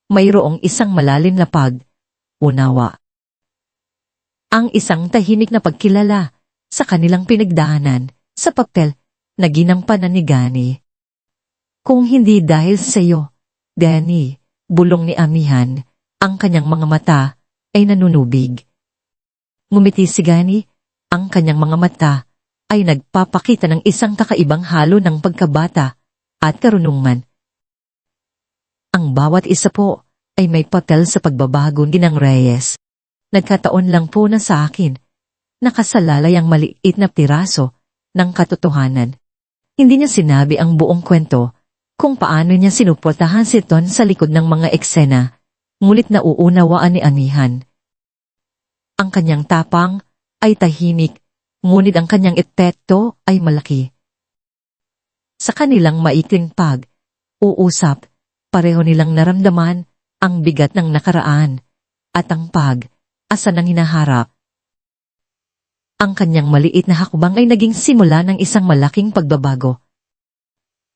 mayroong isang malalim na pag-unawa. Ang isang tahimik na pagkilala sa kanilang pinagdaanan sa papel na ginampanan ni Gani. Kung hindi dahil sa iyo, Gani, bulong ni Amihan, ang kanyang mga mata ay nanunubig. Ngumiti si Gani, ang kanyang mga mata ay nagpapakita ng isang kakaibang halo ng pagkabata at karunungan. Ang bawat isa po ay may papel sa pagbabago ni ng Reyes. Nagkataon lang po na sa akin, nakasalalay ang maliit na piraso ng katotohanan. Hindi niya sinabi ang buong kwento kung paano niya sinuportahan si Ton sa likod ng mga eksena, ngunit nauunawaan ni Amihan. Ang kanyang tapang ay tahimik, ngunit ang kanyang epekto ay malaki. Sa kanilang maikling pag-uusap, pareho nilang naramdaman ang bigat ng nakaraan at ang pag-asa ng hinaharap. Ang kanyang maliit na hakbang ay naging simula ng isang malaking pagbabago.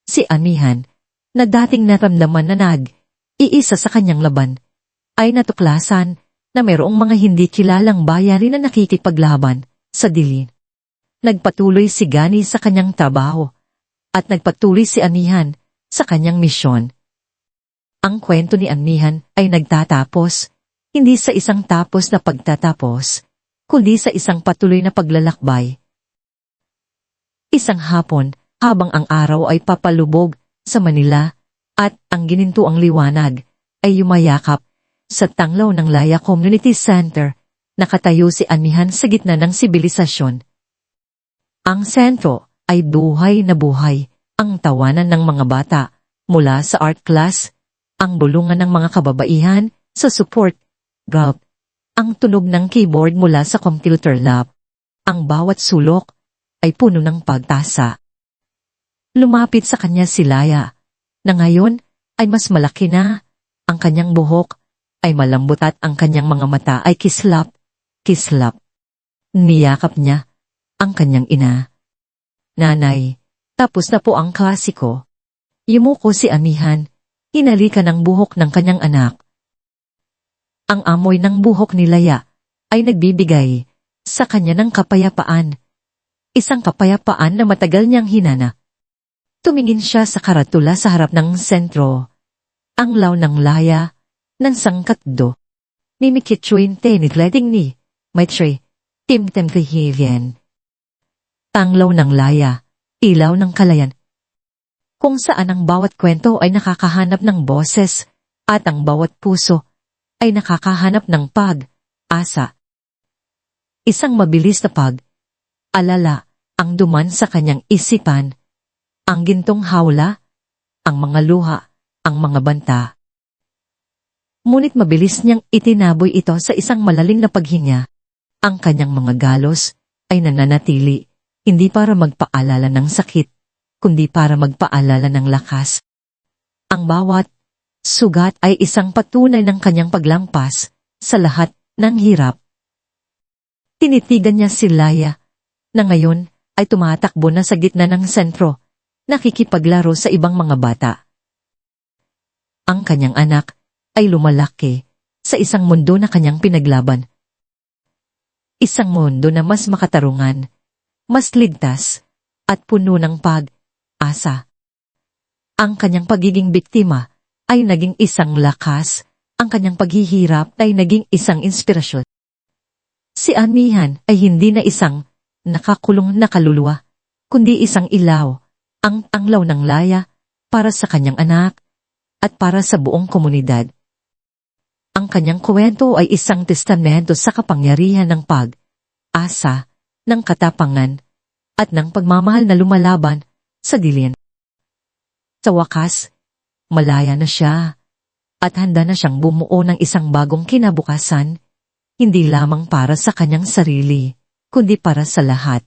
Si Amihan, na dating naramdaman na nag-iisa sa kanyang laban, ay natuklasan na mayroong mga hindi kilalang bayari na nakikipaglaban sa dilim. Nagpatuloy si Gani sa kanyang trabaho at nagpatuloy si Amihan sa kanyang misyon. Ang kwento ni Amihan ay nagtatapos, hindi sa isang tapos na pagtatapos, kundi sa isang patuloy na paglalakbay. Isang hapon, habang ang araw ay papalubog sa Manila at ang ginintuang liwanag ay yumayakap sa tanglaw ng Laya Community Center, nakatayo si Amihan sa gitna ng sibilisasyon. Ang sentro ay buhay na buhay, ang tawanan ng mga bata mula sa art class, ang bulungan ng mga kababaihan sa support group, ang tunog ng keyboard mula sa computer lab. Ang bawat sulok ay puno ng pagtasa. Lumapit sa kanya si Laya, na ngayon ay mas malaki na, ang kanyang buhok ay malambot at ang kanyang mga mata ay kislap. Niyakap niya ang kanyang ina. Nanay, tapos na po ang klasiko. Yumuko si Amihan, hinalikan ng buhok ng kanyang anak. Ang amoy ng buhok ni Laya ay nagbibigay sa kanya ng kapayapaan. Isang kapayapaan na matagal niyang hinana. Tumingin siya sa karatula sa harap ng sentro. Ang law ng Laya ng sangkatdo. Mimikitsuin tenigleding ni Maitre, timtem kahilyan. Tanglaw ng Laya, ilaw ng kalayan. Kung saan ang bawat kwento ay nakakahanap ng boses at ang bawat puso ay nakakahanap ng pag-asa. Isang mabilis na pag-alala ang duman sa kanyang isipan. Ang gintong hawla, ang mga luha, ang mga banta. Ngunit mabilis niyang itinaboy ito sa isang malaling na paghinga. Ang kanyang mga galos ay nananatili, hindi para magpaalala ng sakit, kundi para magpaalala ng lakas. Ang bawat sugat ay isang patunay ng kanyang paglampas sa lahat ng hirap. Tinitigan niya si Laya, na ngayon ay tumatakbo na sa gitna ng sentro, nakikipaglaro sa ibang mga bata. Ang kanyang anak ay lumalaki sa isang mundo na kanyang pinaglaban. Isang mundo na mas makatarungan, mas ligtas, at puno ng pag-asa. Ang kanyang pagiging biktima ay naging isang lakas, ang kanyang paghihirap ay naging isang inspirasyon. Si Amihan ay hindi na isang nakakulong na kaluluwa, kundi isang ilaw, ang tanglaw ng Laya para sa kanyang anak at para sa buong komunidad. Ang kanyang kwento ay isang testamento sa kapangyarihan ng pag-asa, ng katapangan, at ng pagmamahal na lumalaban sa dilim. Sa wakas, malaya na siya, at handa na siyang bumuo ng isang bagong kinabukasan, hindi lamang para sa kanyang sarili, kundi para sa lahat.